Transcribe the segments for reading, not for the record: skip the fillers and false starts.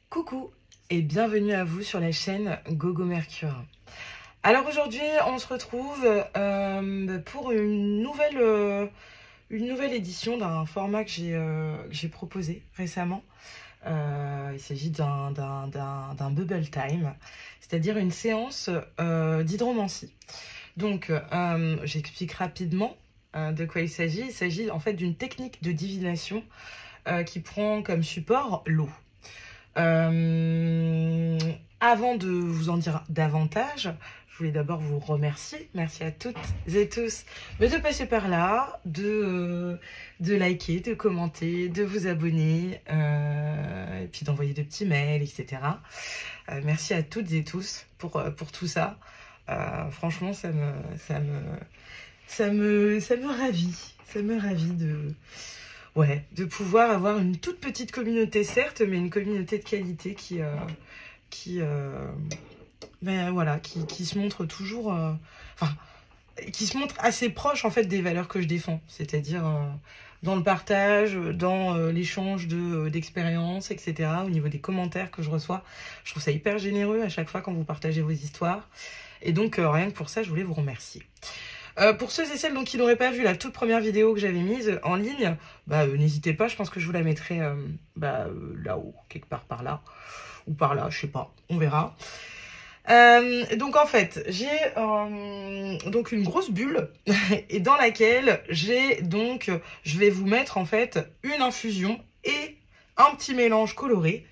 Coucou et bienvenue à vous sur la chaîne Gogo Mercure. Alors aujourd'hui on se retrouve pour une nouvelle édition d'un format que j'ai proposé récemment. Il s'agit d'un bubble time, c'est-à-dire une séance d'hydromancie. Donc j'explique rapidement de quoi il s'agit. Il s'agit en fait d'une technique de divination qui prend comme support l'eau. Avant de vous en dire davantage, je voulais d'abord vous remercier. Merci à toutes et tous de passer par là, de liker, de commenter, de vous abonner, et puis d'envoyer de petits mails, etc. Merci à toutes et tous pour tout ça. Franchement, ça me ravit. Ça me ravit de pouvoir avoir une toute petite communauté, certes, mais une communauté de qualité qui se montre toujours, qui se montre assez proche en fait des valeurs que je défends, c'est-à-dire dans le partage, dans l'échange d'expériences, etc. Au niveau des commentaires que je reçois, je trouve ça hyper généreux à chaque fois quand vous partagez vos histoires. Et donc rien que pour ça, je voulais vous remercier. Pour ceux et celles donc, qui n'auraient pas vu la toute première vidéo que j'avais mise en ligne, n'hésitez pas, je pense que je vous la mettrai là-haut, quelque part par là, ou par là, je sais pas, on verra. Donc en fait, j'ai donc une grosse bulle, et dans laquelle je vais vous mettre en fait une infusion et un petit mélange coloré,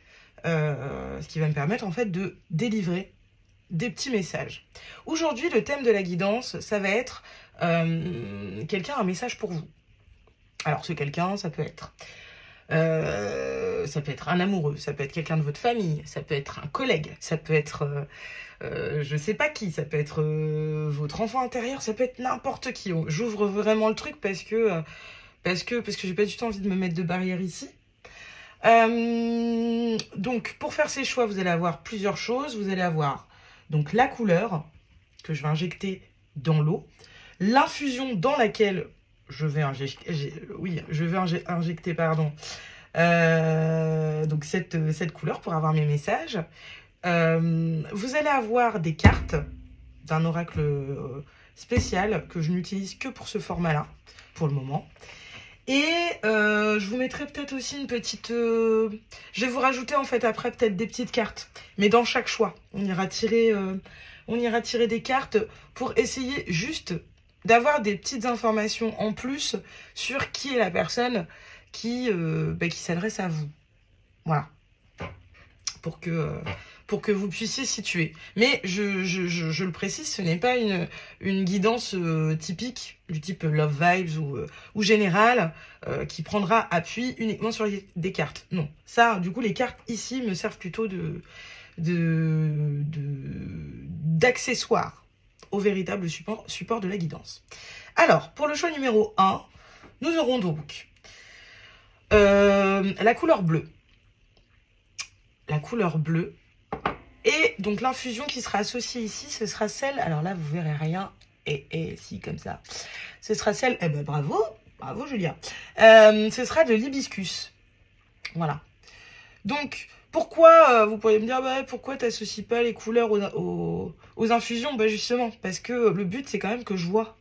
ce qui va me permettre en fait de délivrer des petits messages. Aujourd'hui, le thème de la guidance, ça va être quelqu'un a un message pour vous. Alors ce quelqu'un, ça peut être un amoureux, ça peut être quelqu'un de votre famille, ça peut être un collègue, ça peut être je sais pas qui, ça peut être votre enfant intérieur, ça peut être n'importe qui. J'ouvre vraiment le truc parce que j'ai pas du tout envie de me mettre de barrière ici. Donc pour faire ces choix, vous allez avoir plusieurs choses. Vous allez avoir donc la couleur que je vais injecter dans l'eau, l'infusion dans laquelle je vais injecter donc cette couleur pour avoir mes messages. Vous allez avoir des cartes d'un oracle spécial que je n'utilise que pour ce format-là, pour le moment. Et je vous mettrai peut-être aussi une petite... je vais vous rajouter en fait après peut-être des petites cartes. Mais dans chaque choix, on ira tirer des cartes pour essayer juste d'avoir des petites informations en plus sur qui est la personne qui s'adresse à vous. Voilà. Pour que vous puissiez situer. Mais je le précise, ce n'est pas une guidance typique du type Love Vibes ou générale qui prendra appui uniquement sur des cartes. Non, ça, du coup, les cartes ici me servent plutôt d'accessoires au véritable support de la guidance. Alors, pour le choix numéro 1, nous aurons donc la couleur bleue. La couleur bleue. Et donc l'infusion qui sera associée ici, ce sera celle, alors là vous verrez rien, et si comme ça, ce sera celle, bravo Julia, ce sera de l'hibiscus, voilà. Donc Pourquoi, vous pourriez me dire, bah, pourquoi tu n'associes pas les couleurs aux infusions? Bah justement, parce que le but, c'est quand même que je vois,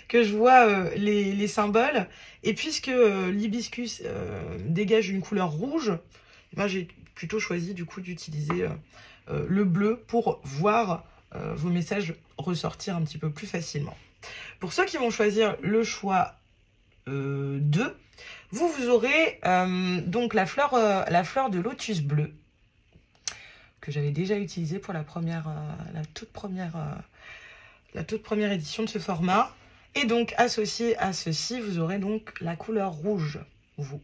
que je vois les symboles. Et puisque l'hibiscus dégage une couleur rouge, moi j'ai plutôt choisi du coup d'utiliser le bleu pour voir vos messages ressortir un petit peu plus facilement. Pour ceux qui vont choisir le choix 2, vous aurez donc la fleur de lotus bleu que j'avais déjà utilisée pour la toute première édition de ce format. Et donc associé à ceci, vous aurez donc la couleur rouge, vous.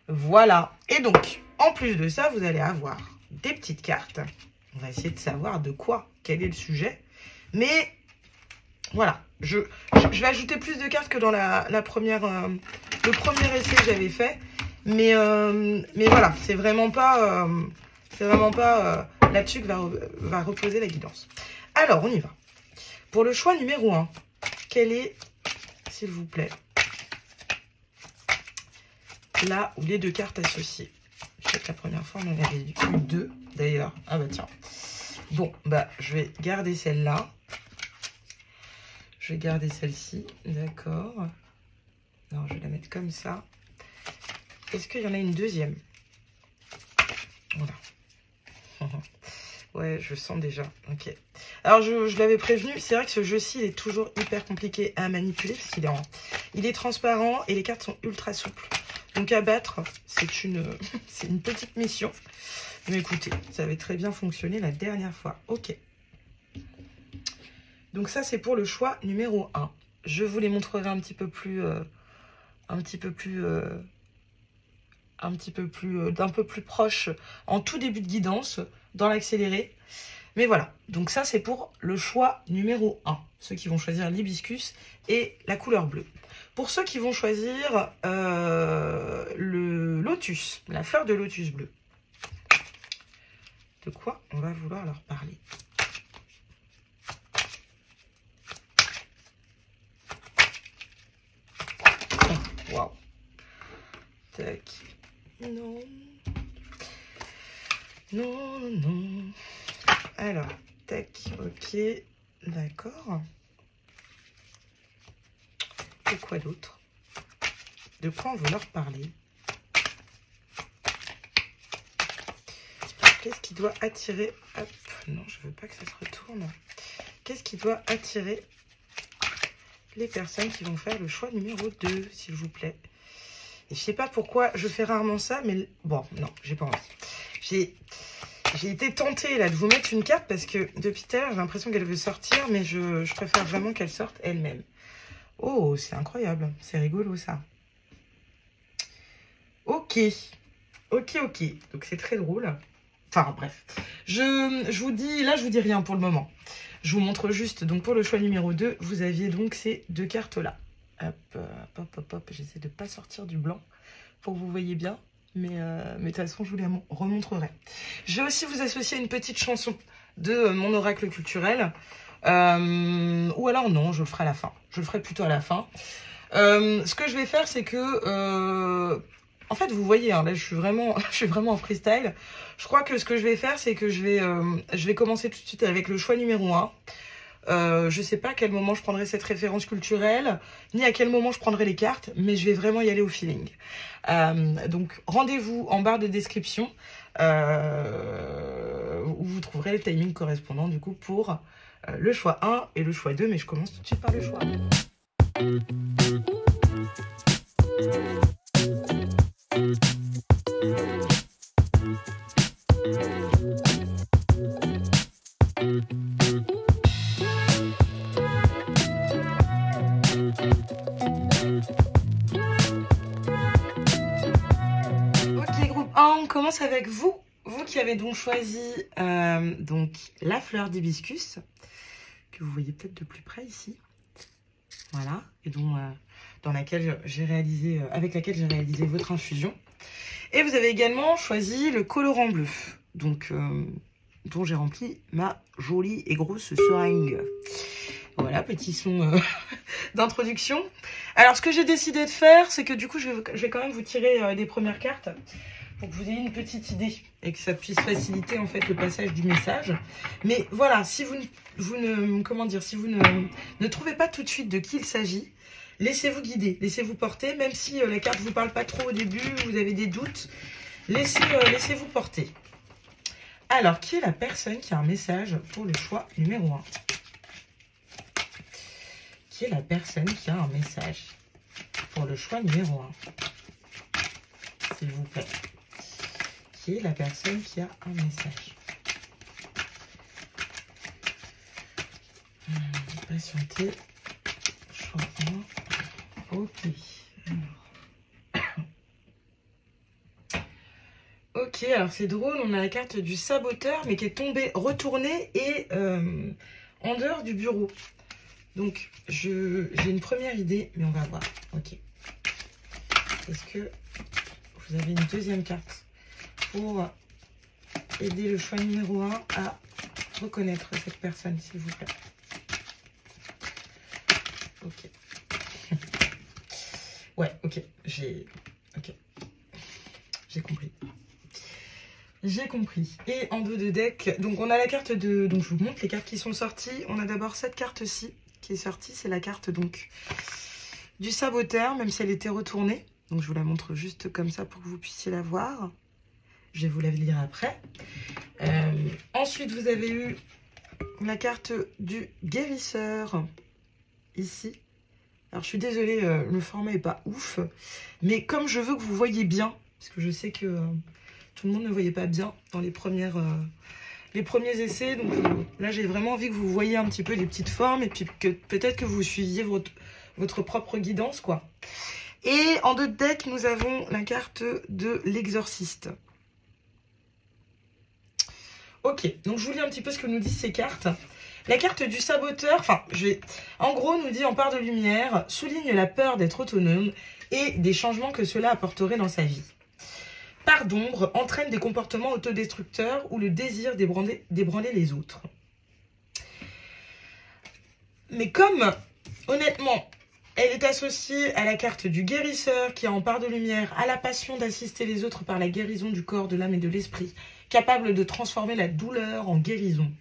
Voilà. Et donc, en plus de ça, vous allez avoir des petites cartes. On va essayer de savoir de quoi, quel est le sujet. Mais voilà, je vais ajouter plus de cartes que dans le premier essai que j'avais fait. Mais voilà, c'est vraiment pas là-dessus que va reposer la guidance. Alors, on y va. Pour le choix numéro 1, quel est, s'il vous plaît, là où les deux cartes associées? Je sais que la première fois, on en avait eu 2, d'ailleurs. Ah bah tiens. Bon, bah, je vais garder celle-là. Je vais garder celle-ci, d'accord. Non, je vais la mettre comme ça. Est-ce qu'il y en a une deuxième? Voilà. Ouais, je sens déjà. Ok. Alors, je l'avais prévenu, c'est vrai que ce jeu-ci, il est toujours hyper compliqué à manipuler parce qu'il est il est transparent et les cartes sont ultra souples. Donc, à battre, c'est une petite mission. Mais écoutez, ça avait très bien fonctionné la dernière fois. Ok. Donc, ça, c'est pour le choix numéro 1. Je vous les montrerai un petit peu plus d'un peu plus proche en tout début de guidance dans l'accéléré. Mais voilà, donc ça c'est pour le choix numéro 1, ceux qui vont choisir l'hibiscus et la couleur bleue. Pour ceux qui vont choisir le lotus, la fleur de lotus bleu, de quoi on va vouloir leur parler? Waouh. Tac. Non. Non, non. Alors, tac, ok. D'accord. Et quoi d'autre? De quoi on veut leur parler? Qu'est-ce qui doit attirer... Hop, non, je veux pas que ça se retourne. Qu'est-ce qui doit attirer les personnes qui vont faire le choix numéro 2, s'il vous plaît? Et je sais pas pourquoi je fais rarement ça, mais bon, non, j'ai pas envie. J'ai été tentée là de vous mettre une carte parce que depuis tout à l'heure, j'ai l'impression qu'elle veut sortir, mais je préfère vraiment qu'elle sorte elle-même. Oh, c'est incroyable, c'est rigolo ça. Ok, ok, ok, donc c'est très drôle. Enfin bref, je vous dis, là je vous dis rien pour le moment. Je vous montre juste, donc pour le choix numéro 2, vous aviez donc ces deux cartes là. Hop, hop, hop, hop, j'essaie de ne pas sortir du blanc pour que vous voyez bien. Mais de toute façon, je vous les remontrerai. Je vais aussi vous associer une petite chanson de mon oracle culturel. Ou alors non, je le ferai à la fin. Je le ferai plutôt à la fin. Ce que je vais faire, c'est que... en fait, vous voyez, hein, là, je suis vraiment en freestyle. Je crois que ce que je vais faire, c'est que je vais commencer tout de suite avec le choix numéro 1. Je sais pas à quel moment je prendrai cette référence culturelle, ni à quel moment je prendrai les cartes, mais je vais vraiment y aller au feeling. Donc rendez-vous en barre de description où vous trouverez le timing correspondant du coup pour le choix 1 et le choix 2, mais je commence tout de suite par le choix 1. On commence avec vous qui avez donc choisi donc la fleur d'hibiscus, que vous voyez peut-être de plus près ici, voilà, et dont, avec laquelle j'ai réalisé votre infusion. Et vous avez également choisi le colorant bleu, donc dont j'ai rempli ma jolie et grosse seringue. Voilà, petit son d'introduction. Alors, ce que j'ai décidé de faire, c'est que du coup, je vais quand même vous tirer des premières cartes pour que vous ayez une petite idée et que ça puisse faciliter en fait le passage du message. Mais voilà, si vous ne trouvez pas tout de suite de qui il s'agit, laissez-vous guider, laissez-vous porter, même si la carte ne vous parle pas trop au début, vous avez des doutes, laissez-vous porter. Alors, qui est la personne qui a un message pour le choix numéro 1? Qui est la personne qui a un message pour le choix numéro 1? S'il vous plaît. Qui est la personne qui a un message? Patientez. Choix 1. Ok. Ok, alors c'est drôle, on a la carte du saboteur, mais qui est tombée, retournée et en dehors du bureau. Donc, j'ai une première idée, mais on va voir. Ok. Est-ce que vous avez une deuxième carte pour aider le choix numéro 1 à reconnaître cette personne, s'il vous plaît? Ok. Ouais, ok. J'ai compris. J'ai compris. Et en dos de deck, donc on a la carte de... Donc je vous montre les cartes qui sont sorties. On a d'abord cette carte-ci qui est sortie. C'est la carte donc du saboteur, même si elle était retournée. Donc je vous la montre juste comme ça pour que vous puissiez la voir. Je vais vous la lire après. Ensuite, vous avez eu la carte du guérisseur, ici. Alors, je suis désolée, le format n'est pas ouf. Mais comme je veux que vous voyez bien, parce que je sais que tout le monde ne voyait pas bien dans les premiers essais. Donc là, j'ai vraiment envie que vous voyiez un petit peu les petites formes et puis que peut-être que vous suiviez votre propre guidance, quoi. Et en deux decks, nous avons la carte de l'exorciste. Ok, donc je vous lis un petit peu ce que nous disent ces cartes. La carte du saboteur, en gros, nous dit en part de lumière, souligne la peur d'être autonome et des changements que cela apporterait dans sa vie. Part d'ombre entraîne des comportements autodestructeurs ou le désir d'ébranler les autres. Mais comme, honnêtement, elle est associée à la carte du guérisseur qui a en part de lumière à la passion d'assister les autres par la guérison du corps, de l'âme et de l'esprit, capable de transformer la douleur en guérison.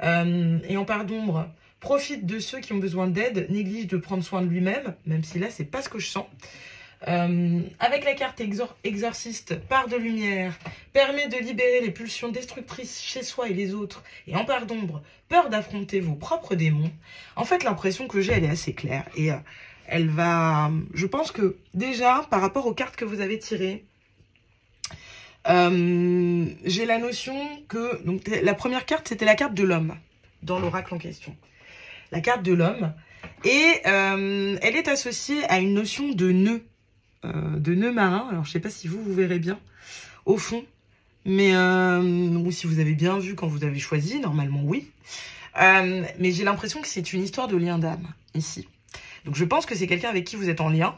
Et en part d'ombre, profite de ceux qui ont besoin d'aide, néglige de prendre soin de lui-même, même si là, c'est pas ce que je sens. Avec la carte exorciste, part de lumière, permet de libérer les pulsions destructrices chez soi et les autres. Et en part d'ombre, peur d'affronter vos propres démons. En fait, l'impression que j'ai, elle est assez claire. Et elle va... Je pense que déjà, par rapport aux cartes que vous avez tirées, j'ai la notion que... Donc, la première carte, c'était la carte de l'homme, dans l'oracle en question. La carte de l'homme. Et elle est associée à une notion de nœud marin. Alors, je ne sais pas si vous verrez bien au fond. Mais, ou si vous avez bien vu quand vous avez choisi, normalement oui. Mais j'ai l'impression que c'est une histoire de lien d'âme, ici. Donc, je pense que c'est quelqu'un avec qui vous êtes en lien.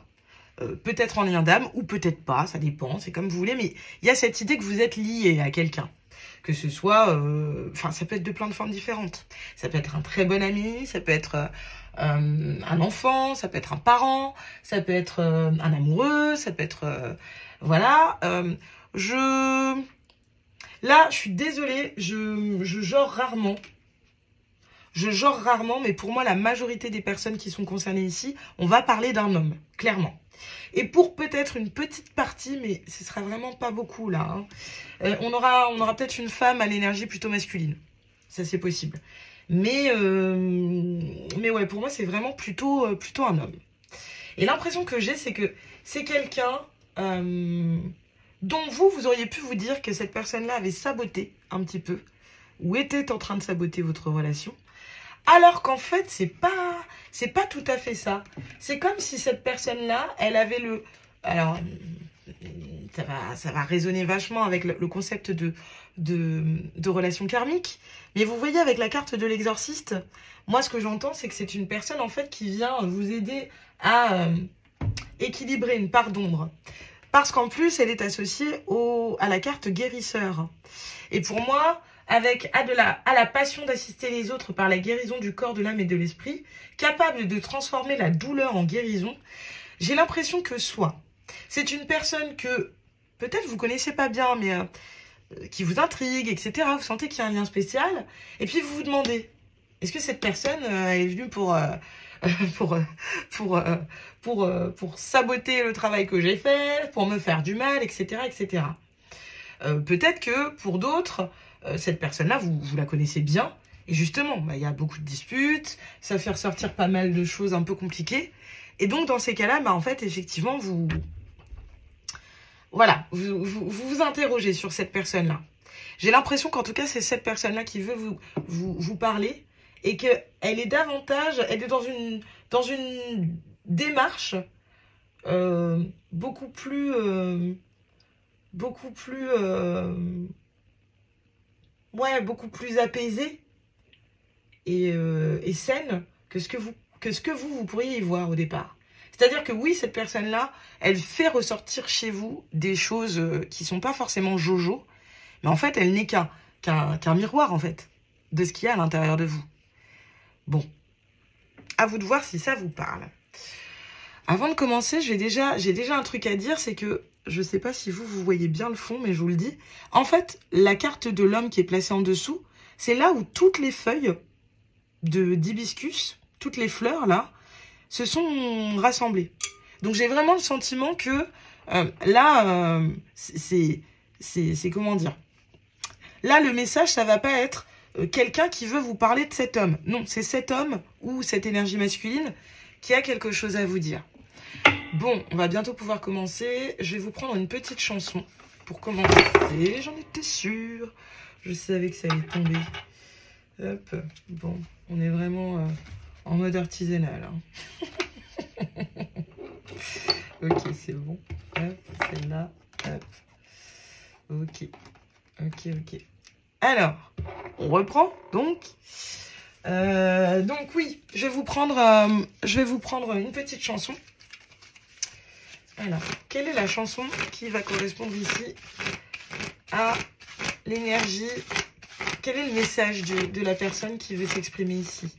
Peut-être en lien d'âme ou peut-être pas, ça dépend, c'est comme vous voulez. Mais il y a cette idée que vous êtes lié à quelqu'un. Que ce soit... ça peut être de plein de formes différentes. Ça peut être un très bon ami, ça peut être... un enfant, ça peut être un parent, ça peut être un amoureux, ça peut être... voilà. Là, je suis désolée, je genre rarement. Je genre rarement, mais pour moi, la majorité des personnes qui sont concernées ici, on va parler d'un homme, clairement. Et pour peut-être une petite partie, mais ce sera vraiment pas beaucoup là, hein, on aura peut-être une femme à l'énergie plutôt masculine. Ça, c'est possible. Mais ouais, pour moi, c'est vraiment plutôt un homme. Et l'impression que j'ai, c'est que c'est quelqu'un dont vous auriez pu vous dire que cette personne-là avait saboté un petit peu, ou était en train de saboter votre relation, alors qu'en fait, c'est pas tout à fait ça. C'est comme si cette personne-là, elle avait le... Alors, ça va résonner vachement avec le concept de relation karmique. Mais vous voyez, avec la carte de l'exorciste, moi, ce que j'entends, c'est que c'est une personne, en fait, qui vient vous aider à équilibrer une part d'ombre. Parce qu'en plus, elle est associée à la carte guérisseur. Et pour moi, avec à la passion d'assister les autres par la guérison du corps, de l'âme et de l'esprit, capable de transformer la douleur en guérison, j'ai l'impression que soit c'est une personne que peut-être vous connaissez pas bien, mais qui vous intrigue, etc. Vous sentez qu'il y a un lien spécial. Et puis vous vous demandez, est-ce que cette personne est venue pour, pour saboter le travail que j'ai fait, pour me faire du mal, etc. etc. Peut-être que pour d'autres, cette personne-là, vous la connaissez bien. Et justement, bah, y a beaucoup de disputes, ça fait ressortir pas mal de choses un peu compliquées. Et donc, dans ces cas-là, bah, en fait, effectivement, voilà, vous interrogez sur cette personne-là. J'ai l'impression qu'en tout cas, c'est cette personne-là qui veut vous parler et qu'elle est davantage, elle est dans une démarche beaucoup plus apaisée et saine que ce que vous pourriez y voir au départ. C'est-à-dire que oui, cette personne-là, elle fait ressortir chez vous des choses qui sont pas forcément jojo, mais en fait, elle n'est qu'un miroir, en fait, de ce qu'il y a à l'intérieur de vous. Bon, à vous de voir si ça vous parle. Avant de commencer, j'ai déjà un truc à dire, c'est que, je sais pas si vous voyez bien le fond, mais je vous le dis. En fait, la carte de l'homme qui est placée en dessous, c'est là où toutes les feuilles d'hibiscus, toutes les fleurs, là, se sont rassemblées. Donc, j'ai vraiment le sentiment que, là, c'est comment dire? Là, le message, ça va pas être quelqu'un qui veut vous parler de cet homme. Non, c'est cet homme ou cette énergie masculine qui a quelque chose à vous dire. Bon, on va bientôt pouvoir commencer. Je vais vous prendre une petite chanson pour commencer. J'en étais sûre. Je savais que ça allait tomber. Hop. Bon, on est vraiment en mode artisanal. Hein. Ok, c'est bon. Hop, celle-là. Hop. Ok. Ok. Alors, on reprend, donc. Donc oui, je vais vous prendre une petite chanson. Alors, quelle est la chanson qui va correspondre ici à l'énergie? Quel est le message de la personne qui veut s'exprimer ici?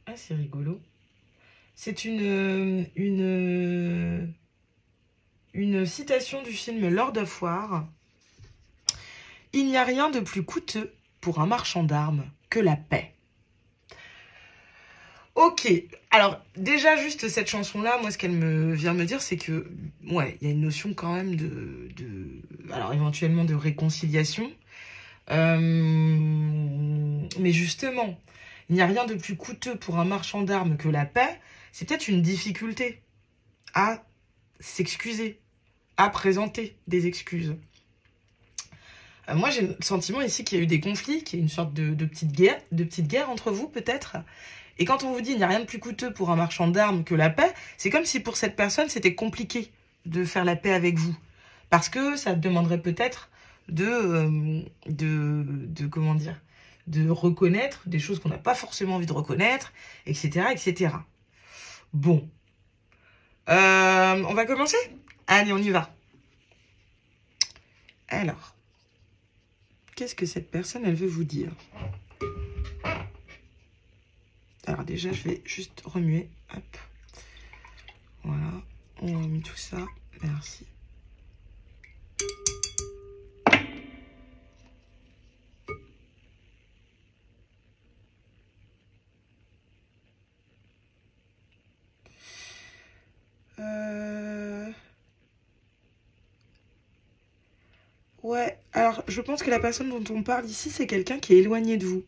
Ah, c'est rigolo. C'est une citation du film Lord of War. Il n'y a rien de plus coûteux pour un marchand d'armes que la paix. Ok, alors déjà juste cette chanson-là, moi ce qu'elle me vient me dire, c'est que, ouais, il y a une notion quand même alors éventuellement de réconciliation. Mais justement, il n'y a rien de plus coûteux pour un marchand d'armes que la paix. C'est peut-être une difficulté à s'excuser, à présenter des excuses. Moi, j'ai le sentiment ici qu'il y a eu des conflits, qu'il y a une sorte de petite guerre entre vous, peut-être. Et quand on vous dit il n'y a rien de plus coûteux pour un marchand d'armes que la paix, c'est comme si pour cette personne, c'était compliqué de faire la paix avec vous. Parce que ça demanderait peut-être comment dire, de reconnaître des choses qu'on n'a pas forcément envie de reconnaître, etc., etc. Bon. On va commencer? Allez, on y va. Alors, qu'est-ce que cette personne, elle veut vous dire? Alors déjà, je vais juste remuer. Hop. Voilà. On remue tout ça. Merci. Ouais, alors je pense que la personne dont on parle ici, c'est quelqu'un qui est éloigné de vous.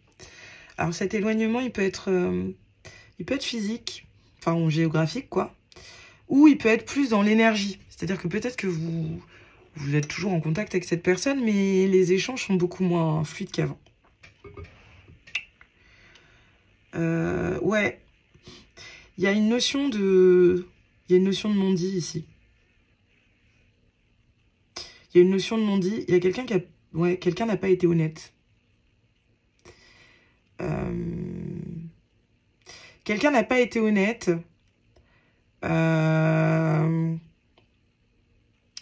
Alors cet éloignement, il peut être physique, enfin ou géographique quoi, ou il peut être plus dans l'énergie. C'est-à-dire que peut-être que vous êtes toujours en contact avec cette personne, mais les échanges sont beaucoup moins fluides qu'avant. Ouais, il y a une notion de non-dit ici. Il y a une notion de non-dit. Il y a quelqu'un quelqu'un n'a pas été honnête. Quelqu'un n'a pas été honnête.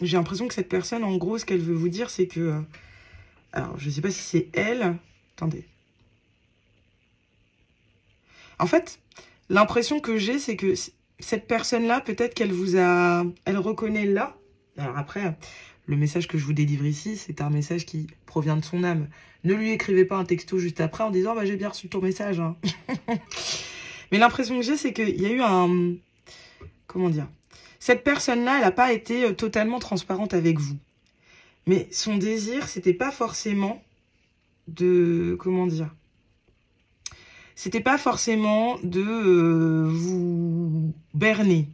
J'ai l'impression que cette personne, en gros, ce qu'elle veut vous dire, c'est que... alors, je ne sais pas si c'est elle. Attendez. En fait, l'impression que j'ai, c'est que cette personne-là, peut-être qu'elle vous a... Elle reconnaît là. Alors après, le message que je vous délivre ici, c'est un message qui provient de son âme. Ne lui écrivez pas un texto juste après en disant bah, « j'ai bien reçu ton message hein. ». Mais l'impression que j'ai, c'est qu'il y a eu un... Comment dire? Cette personne-là, elle n'a pas été totalement transparente avec vous. Mais son désir, c'était pas forcément de... Comment dire? C'était pas forcément de vous berner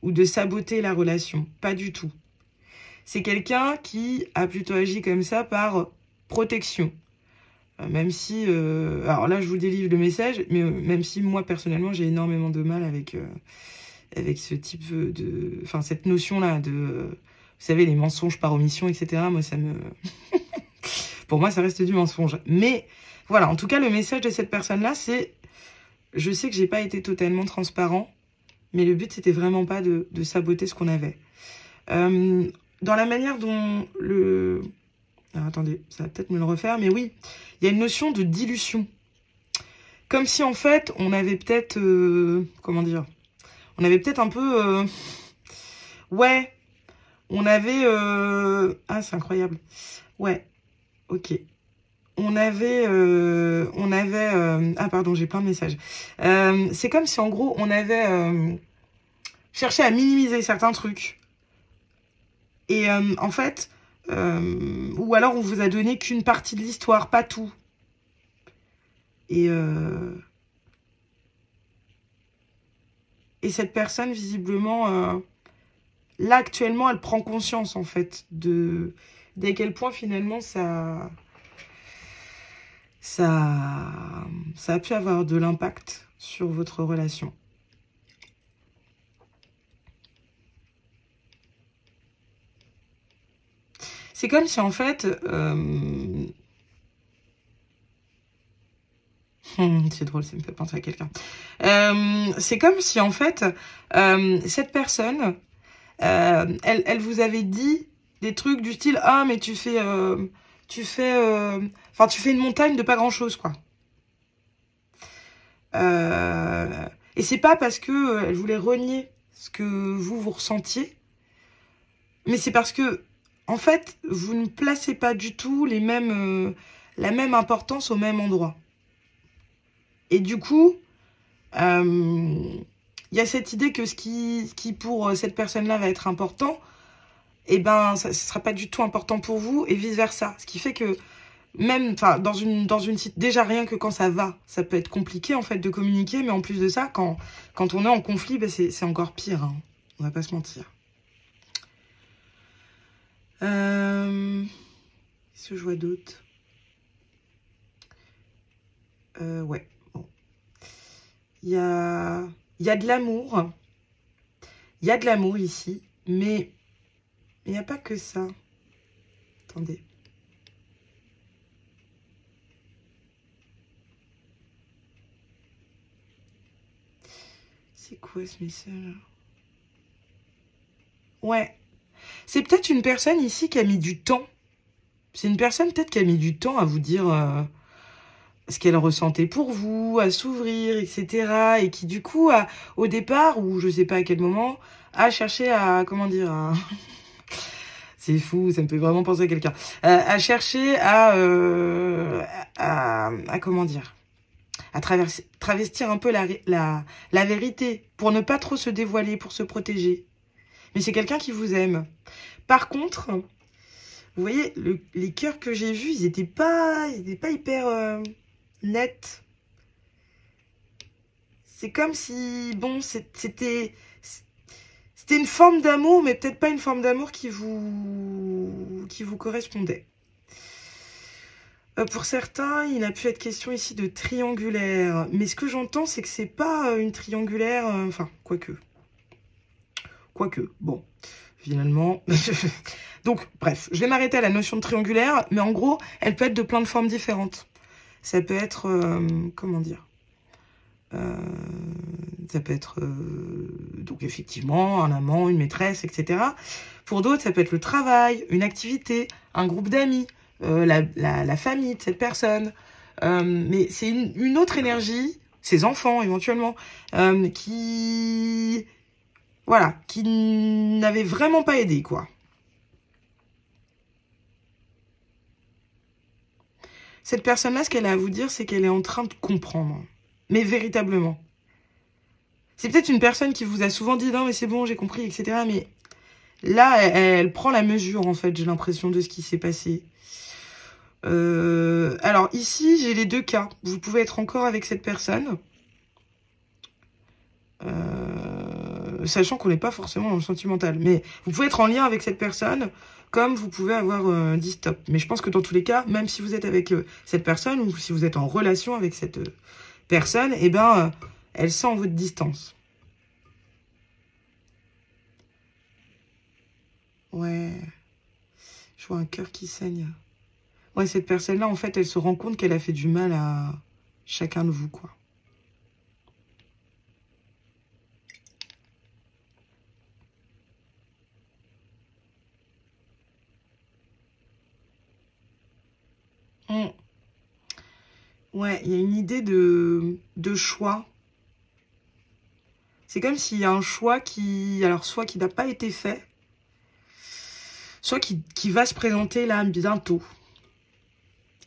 ou de saboter la relation. Pas du tout. C'est quelqu'un qui a plutôt agi comme ça par protection. Même si... alors là, je vous délivre le message, mais même si moi, personnellement, j'ai énormément de mal avec ce type de... Enfin, cette notion-là de... vous savez, les mensonges par omission, etc. Moi, ça me... Pour moi, ça reste du mensonge. Mais... Voilà, en tout cas, le message de cette personne-là, c'est... Je sais que j'ai pas été totalement transparent, mais le but, c'était vraiment pas de saboter ce qu'on avait. Dans la manière dont le... Alors, attendez, ça va peut-être me le refaire, mais oui, il y a une notion de dilution. Comme si, en fait, on avait peut-être... comment dire? On avait peut-être un peu... ouais, on avait... Ah, c'est incroyable. Ouais, ok. On avait ah pardon, j'ai plein de messages. C'est comme si en gros on avait cherché à minimiser certains trucs. Et en fait, ou alors on vous a donné qu'une partie de l'histoire, pas tout. Et cette personne, visiblement, là actuellement, elle prend conscience en fait d'à quel point finalement ça a pu avoir de l'impact sur votre relation. C'est comme si en fait... c'est drôle, ça me fait penser à quelqu'un. C'est comme si en fait, cette personne, elle vous avait dit des trucs du style « Ah, mais tu fais une montagne de pas grand-chose, quoi. » Et c'est pas parce que elle voulait renier ce que vous ressentiez, mais c'est parce que, en fait, vous ne placez pas du tout la même importance au même endroit. Et du coup, il y a cette idée que ce qui pour cette personne-là va être important, eh ben, ça ne sera pas du tout important pour vous, et vice-versa. Ce qui fait que, même, enfin, dans une déjà rien que quand ça va, ça peut être compliqué, en fait, de communiquer, mais en plus de ça, quand on est en conflit, ben, c'est encore pire, hein. On va pas se mentir. Qu'est-ce que je vois d'autre? Ouais, bon. Il y a de l'amour. Il y a de l'amour ici, mais il n'y a pas que ça. Attendez. C'est quoi ce message? Ouais. C'est peut-être une personne ici qui a mis du temps. C'est une personne peut-être qui a mis du temps à vous dire ce qu'elle ressentait pour vous, à s'ouvrir, etc. Et qui du coup, au départ, ou je sais pas à quel moment, a cherché à, comment dire, c'est fou, ça me fait vraiment penser à quelqu'un, a cherché à comment dire, à travestir un peu la vérité, pour ne pas trop se dévoiler, pour se protéger. Mais c'est quelqu'un qui vous aime. Par contre, vous voyez, les cœurs que j'ai vus, ils n'étaient pas hyper nets. C'est comme si, bon, c'était une forme d'amour, mais peut-être pas une forme d'amour qui vous correspondait. Pour certains, il a pu être question ici de triangulaire. Mais ce que j'entends, c'est que c'est pas une triangulaire, enfin, quoique, bon, finalement... Donc, bref, je vais m'arrêter à la notion de triangulaire, mais en gros, elle peut être de plein de formes différentes. Ça peut être, comment dire, ça peut être, donc effectivement, un amant, une maîtresse, etc. Pour d'autres, ça peut être le travail, une activité, un groupe d'amis, la famille de cette personne. Mais c'est une autre énergie, ses enfants éventuellement, qui... Voilà, qui n'avait vraiment pas aidé, quoi. Cette personne-là, ce qu'elle a à vous dire, c'est qu'elle est en train de comprendre. Mais véritablement. C'est peut-être une personne qui vous a souvent dit « Non, mais c'est bon, j'ai compris, etc. » Mais là, elle prend la mesure, en fait, j'ai l'impression, de ce qui s'est passé. Alors, ici, j'ai les deux cas. Vous pouvez être encore avec cette personne. Sachant qu'on n'est pas forcément dans le sentimental. Mais vous pouvez être en lien avec cette personne, comme vous pouvez avoir dit stop. Mais je pense que dans tous les cas, même si vous êtes avec cette personne, ou si vous êtes en relation avec cette personne, eh ben, elle sent votre distance. Ouais. Je vois un cœur qui saigne. Ouais, cette personne-là, en fait, elle se rend compte qu'elle a fait du mal à chacun de vous, quoi. Ouais, il y a une idée de choix. C'est comme s'il y a un choix qui... Alors, soit qui n'a pas été fait, soit qui va se présenter là bientôt.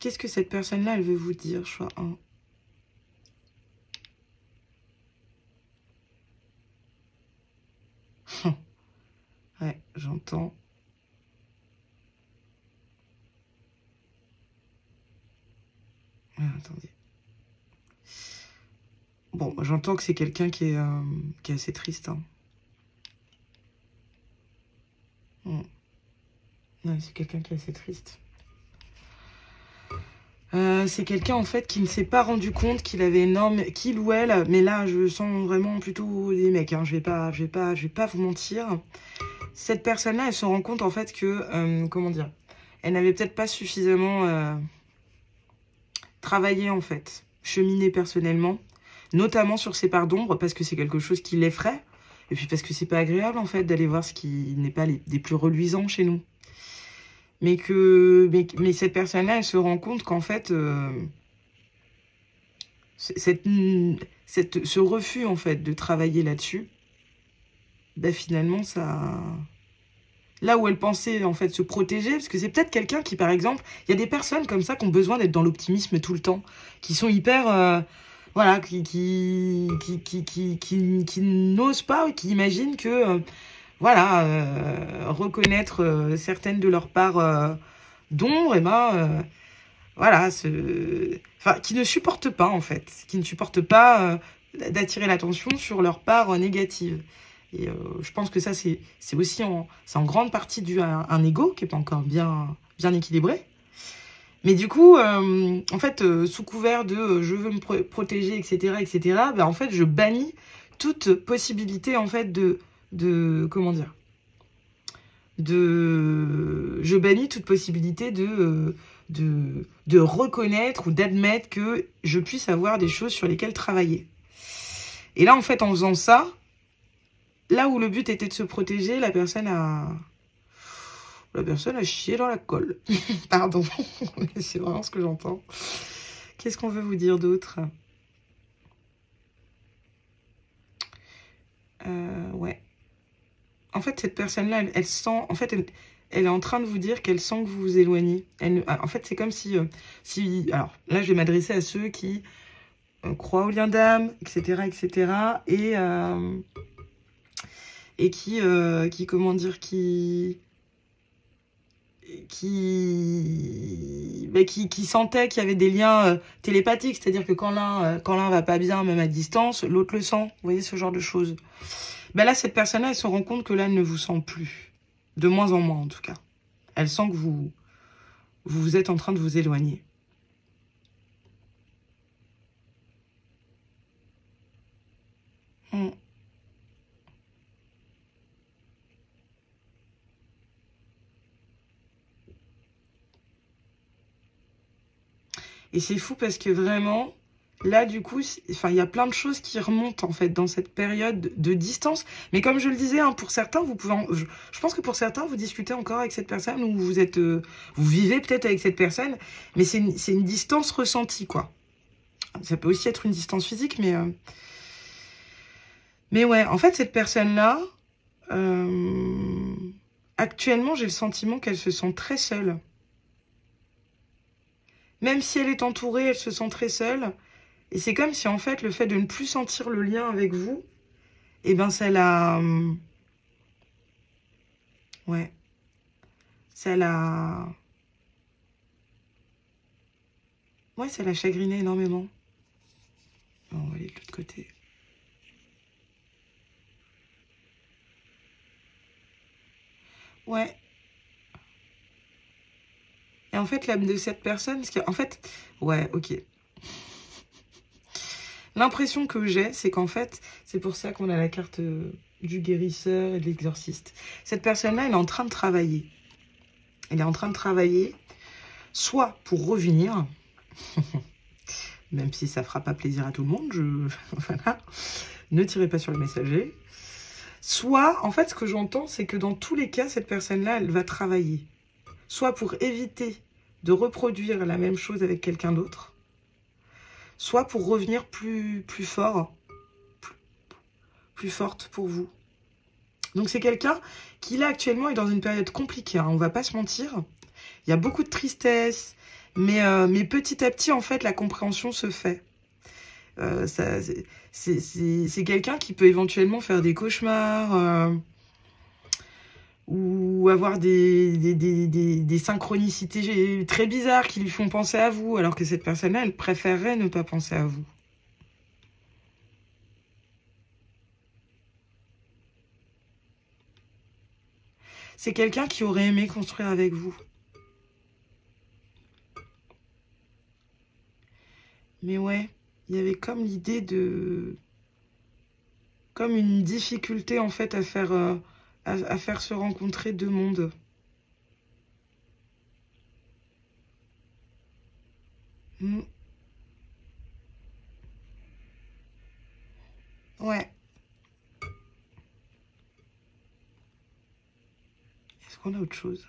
Qu'est-ce que cette personne-là, elle veut vous dire, choix 1? Ouais, j'entends. Attendez. Bon, j'entends que c'est quelqu'un qui est assez triste. Hein. Ouais, c'est quelqu'un qui est assez triste. C'est quelqu'un en fait qui ne s'est pas rendu compte qu'il avait énorme, qu'il ou elle, mais là je sens vraiment plutôt des mecs. Hein, je vais pas vous mentir. Cette personne-là, elle se rend compte en fait que, comment dire, elle n'avait peut-être pas suffisamment travaillé en fait, cheminé personnellement, notamment sur ses parts d'ombre parce que c'est quelque chose qui l'effraie, et puis parce que c'est pas agréable en fait d'aller voir ce qui n'est pas des plus reluisants chez nous. Mais cette personne-là, elle se rend compte qu'en fait, ce refus en fait de travailler là-dessus, ben finalement ça, là où elle pensait en fait se protéger, parce que c'est peut-être quelqu'un qui, par exemple, il y a des personnes comme ça qui ont besoin d'être dans l'optimisme tout le temps, qui sont hyper, voilà, qui n'osent pas, qui imaginent que voilà, reconnaître certaines de leurs parts d'ombre, et ben, voilà, enfin, qui ne supportent pas, en fait, qui ne supportent pas d'attirer l'attention sur leurs parts négatives. Et je pense que ça, c'est aussi en grande partie dû à un ego qui n'est pas encore bien équilibré. Mais du coup, en fait, sous couvert de je veux me protéger, etc., ben, en fait, je bannis toute possibilité, en fait, comment dire, je bannis toute possibilité de reconnaître ou d'admettre que je puisse avoir des choses sur lesquelles travailler. Et là, en fait, en faisant ça, là où le but était de se protéger, la personne a chié dans la colle. Pardon, c'est vraiment ce que j'entends. Qu'est-ce qu'on veut vous dire d'autre? Ouais. En fait, cette personne-là, elle sent... En fait, elle est en train de vous dire qu'elle sent que vous vous éloignez. En fait, c'est comme si... alors, là, je vais m'adresser à ceux qui croient au lien d'âme, etc., etc. Et qui comment dire, qui sentait qu'il y avait des liens télépathiques. C'est-à-dire que quand l'un va pas bien, même à distance, l'autre le sent. Vous voyez, ce genre de choses. Ben là, cette personne-là, elle se rend compte que là, elle ne vous sent plus. De moins en moins, en tout cas. Elle sent que vous êtes en train de vous éloigner. Et c'est fou parce que vraiment... Là, du coup, enfin, il y a plein de choses qui remontent, en fait, dans cette période de distance. Mais comme je le disais, hein, pour certains, vous pouvez... Je pense que pour certains, vous discutez encore avec cette personne ou vous vivez peut-être avec cette personne, mais c'est une distance ressentie, quoi. Ça peut aussi être une distance physique, mais ouais, en fait, cette personne-là, actuellement, j'ai le sentiment qu'elle se sent très seule. Même si elle est entourée, elle se sent très seule. Et c'est comme si, en fait, le fait de ne plus sentir le lien avec vous, eh ben, ça l'a... Ouais. Ça l'a... Ouais, ça l'a chagriné énormément. On va aller de l'autre côté. Ouais. Et en fait, l'âme de cette personne, parce qu'en fait... Ouais, ok. L'impression que j'ai, c'est qu'en fait, c'est pour ça qu'on a la carte du guérisseur et de l'exorciste. Cette personne-là, elle est en train de travailler. Elle est en train de travailler, soit pour revenir, même si ça ne fera pas plaisir à tout le monde, voilà, ne tirez pas sur le messager. Soit, en fait, ce que j'entends, c'est que dans tous les cas, cette personne-là, elle va travailler. Soit pour éviter de reproduire la même chose avec quelqu'un d'autre, soit pour revenir plus fort, plus forte pour vous. Donc c'est quelqu'un qui là actuellement est dans une période compliquée, hein, on va pas se mentir. Il y a beaucoup de tristesse, mais petit à petit en fait la compréhension se fait. C'est quelqu'un qui peut éventuellement faire des cauchemars ou avoir des synchronicités très bizarres qui lui font penser à vous, alors que cette personne-là, elle préférerait ne pas penser à vous. C'est quelqu'un qui aurait aimé construire avec vous. Mais ouais, il y avait comme l'idée de... Comme une difficulté en fait à faire se rencontrer deux mondes. Ouais. Est-ce qu'on a autre chose?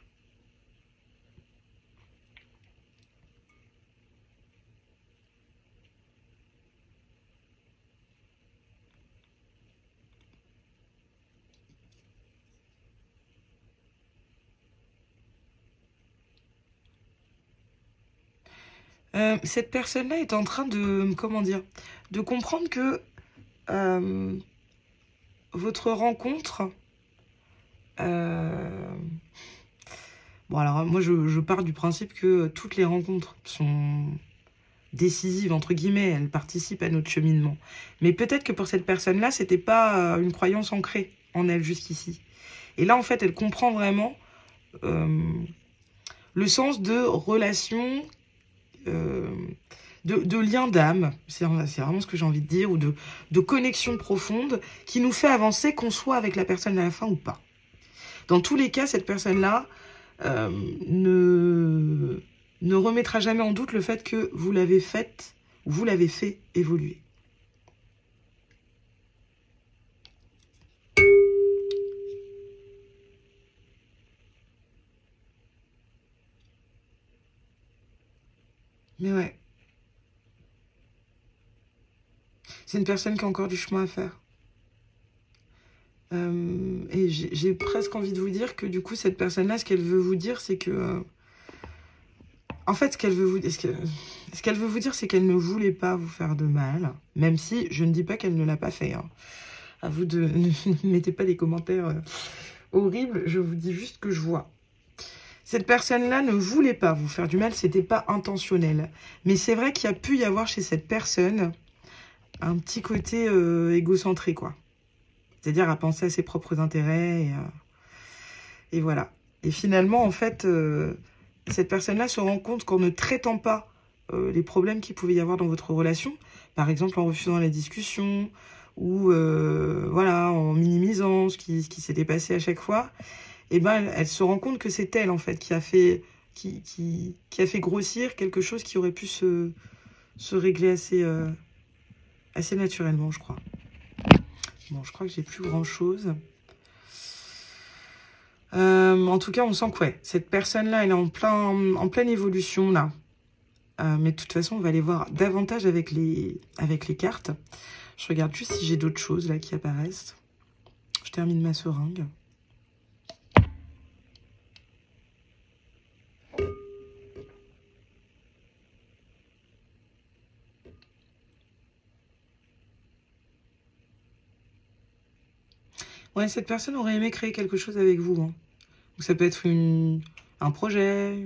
Cette personne-là est en train de, comment dire, de comprendre que votre rencontre... Bon, alors moi, je pars du principe que toutes les rencontres sont décisives, entre guillemets, elles participent à notre cheminement. Mais peut-être que pour cette personne-là, c'était pas une croyance ancrée en elle jusqu'ici. Et là, en fait, elle comprend vraiment le sens de relation... de lien d'âme, c'est vraiment ce que j'ai envie de dire, ou de connexion profonde qui nous fait avancer, qu'on soit avec la personne à la fin ou pas. Dans tous les cas, cette personne-là ne remettra jamais en doute le fait que vous l'avez faite, ou vous l'avez fait évoluer. Mais ouais. C'est une personne qui a encore du chemin à faire. Et j'ai presque envie de vous dire que du coup, cette personne-là, ce qu'elle veut vous dire, c'est que... en fait, ce qu'elle veut vous dire, c'est qu'elle ne voulait pas vous faire de mal. Même si, je ne dis pas qu'elle ne l'a pas fait. Hein. À vous de... ne mettez pas des commentaires horribles. Je vous dis juste que je vois. Cette personne-là ne voulait pas vous faire du mal. C'était pas intentionnel. Mais c'est vrai qu'il y a pu y avoir chez cette personne un petit côté égocentré, quoi. C'est-à-dire à penser à ses propres intérêts. Et voilà. Et finalement, en fait, cette personne-là se rend compte qu'en ne traitant pas les problèmes qu'il pouvait y avoir dans votre relation, par exemple en refusant la discussion, ou voilà, en minimisant ce qui s'était passé à chaque fois, et ben elle se rend compte que c'est elle, en fait, qui a fait grossir quelque chose qui aurait pu se régler assez naturellement, je crois. Bon, je crois que j'ai plus grand-chose. En tout cas, on sent que ouais, cette personne-là, elle est en pleine évolution, là. Mais de toute façon, on va aller voir davantage avec les cartes. Je regarde juste si j'ai d'autres choses là qui apparaissent. Je termine ma seringue. Ouais, cette personne aurait aimé créer quelque chose avec vous. Hein. Donc ça peut être un projet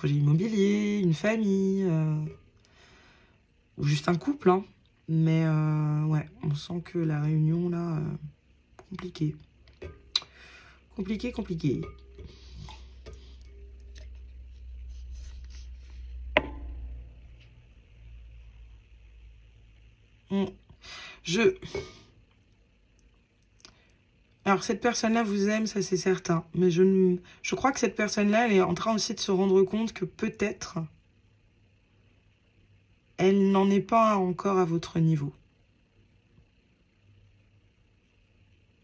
immobilier, une famille, ou juste un couple. Hein. Mais ouais, on sent que la réunion là, compliquée. Compliqué. Alors, cette personne-là vous aime, ça c'est certain. Mais je crois que cette personne-là, elle est en train aussi de se rendre compte que peut-être, elle n'en est pas encore à votre niveau.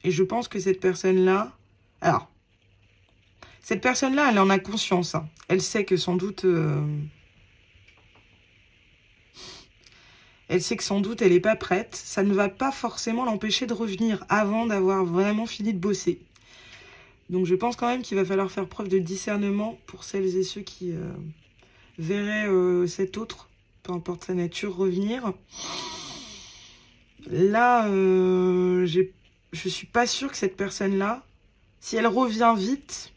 Et je pense que cette personne-là... Alors, cette personne-là, elle en a conscience. Hein. Elle sait que sans doute... Elle sait que sans doute, elle n'est pas prête. Ça ne va pas forcément l'empêcher de revenir avant d'avoir vraiment fini de bosser. Donc, je pense quand même qu'il va falloir faire preuve de discernement pour celles et ceux qui verraient cet autre, peu importe sa nature, revenir. Là, je suis pas sûre que cette personne-là, si elle revient vite,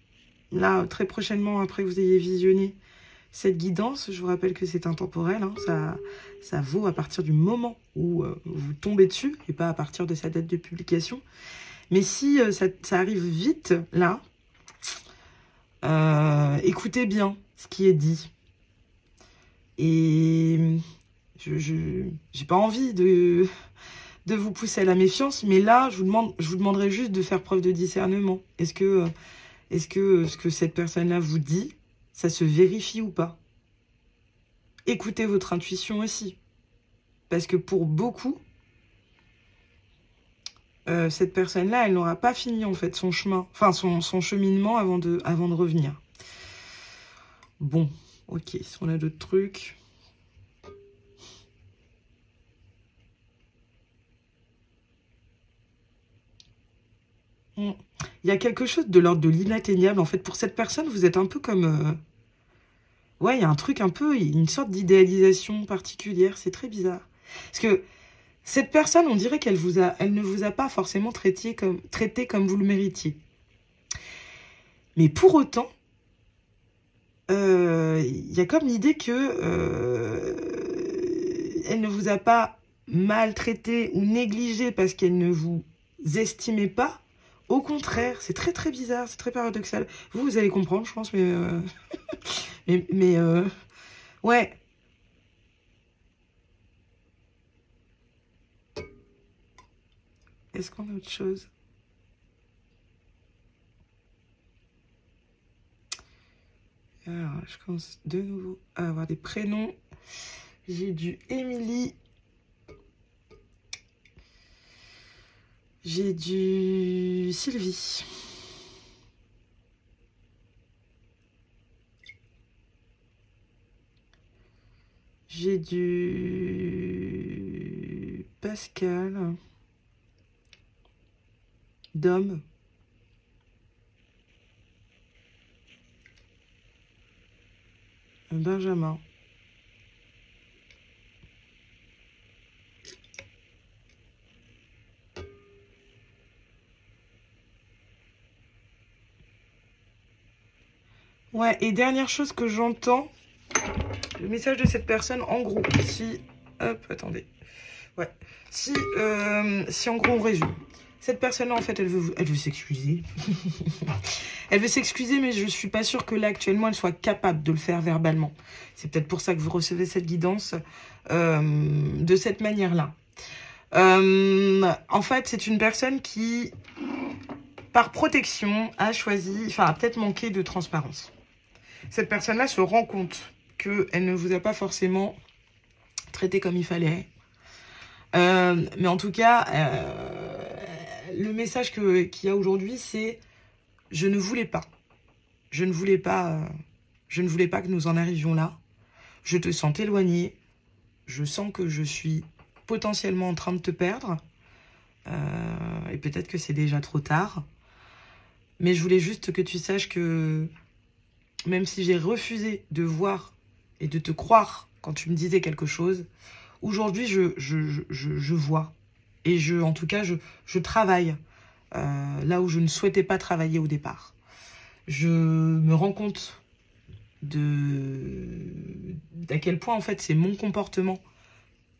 là, très prochainement, après que vous ayez visionné cette guidance, je vous rappelle que c'est intemporel, hein, ça vaut à partir du moment où vous tombez dessus, et pas à partir de sa date de publication. Mais si ça arrive vite, là, écoutez bien ce qui est dit. Et j'ai pas envie de vous pousser à la méfiance, mais là, je vous demanderai juste de faire preuve de discernement. Est-ce que ce que cette personne-là vous dit, ça se vérifie ou pas? Écoutez votre intuition aussi. Parce que pour beaucoup, cette personne-là, elle n'aura pas fini en fait son chemin, enfin son cheminement avant de revenir. Bon, ok, si on a d'autres trucs... Il y a quelque chose de l'ordre de l'inatteignable. En fait, pour cette personne, vous êtes un peu comme... Ouais, il y a un truc un peu... Une sorte d'idéalisation particulière. C'est très bizarre. Parce que cette personne, on dirait qu'elle ne vous a pas forcément traité comme vous le méritiez. Mais pour autant, il y a comme l'idée que... elle ne vous a pas maltraité ou négligé parce qu'elle ne vous estimait pas. Au contraire, c'est très très bizarre, c'est très paradoxal. Vous allez comprendre, je pense, mais... ouais. Est-ce qu'on a autre chose? Alors, je commence de nouveau à avoir des prénoms. J'ai du Émilie. J'ai du Sylvie. J'ai du Pascal. Dom. Benjamin. Ouais, et dernière chose que j'entends, le message de cette personne, en gros, si... Hop, attendez. Ouais. Si en gros, on résume. Cette personne-là, en fait, elle veut s'excuser. Elle veut s'excuser, mais je suis pas sûre que là, actuellement, elle soit capable de le faire verbalement. C'est peut-être pour ça que vous recevez cette guidance de cette manière-là. En fait, c'est une personne qui, par protection, a choisi, enfin, a peut-être manqué de transparence. Cette personne-là se rend compte qu'elle ne vous a pas forcément traité comme il fallait. Mais en tout cas, le message qu'il y a aujourd'hui, c'est « Je ne voulais pas. Je ne voulais pas que nous en arrivions là. Je te sens t'éloigner. Je sens que je suis potentiellement en train de te perdre. Et peut-être que c'est déjà trop tard. Mais je voulais juste que tu saches que même si j'ai refusé de voir et de te croire quand tu me disais quelque chose, aujourd'hui, je vois. Et en tout cas, je travaille là où je ne souhaitais pas travailler au départ. Je me rends compte d'à quel point, en fait, c'est mon comportement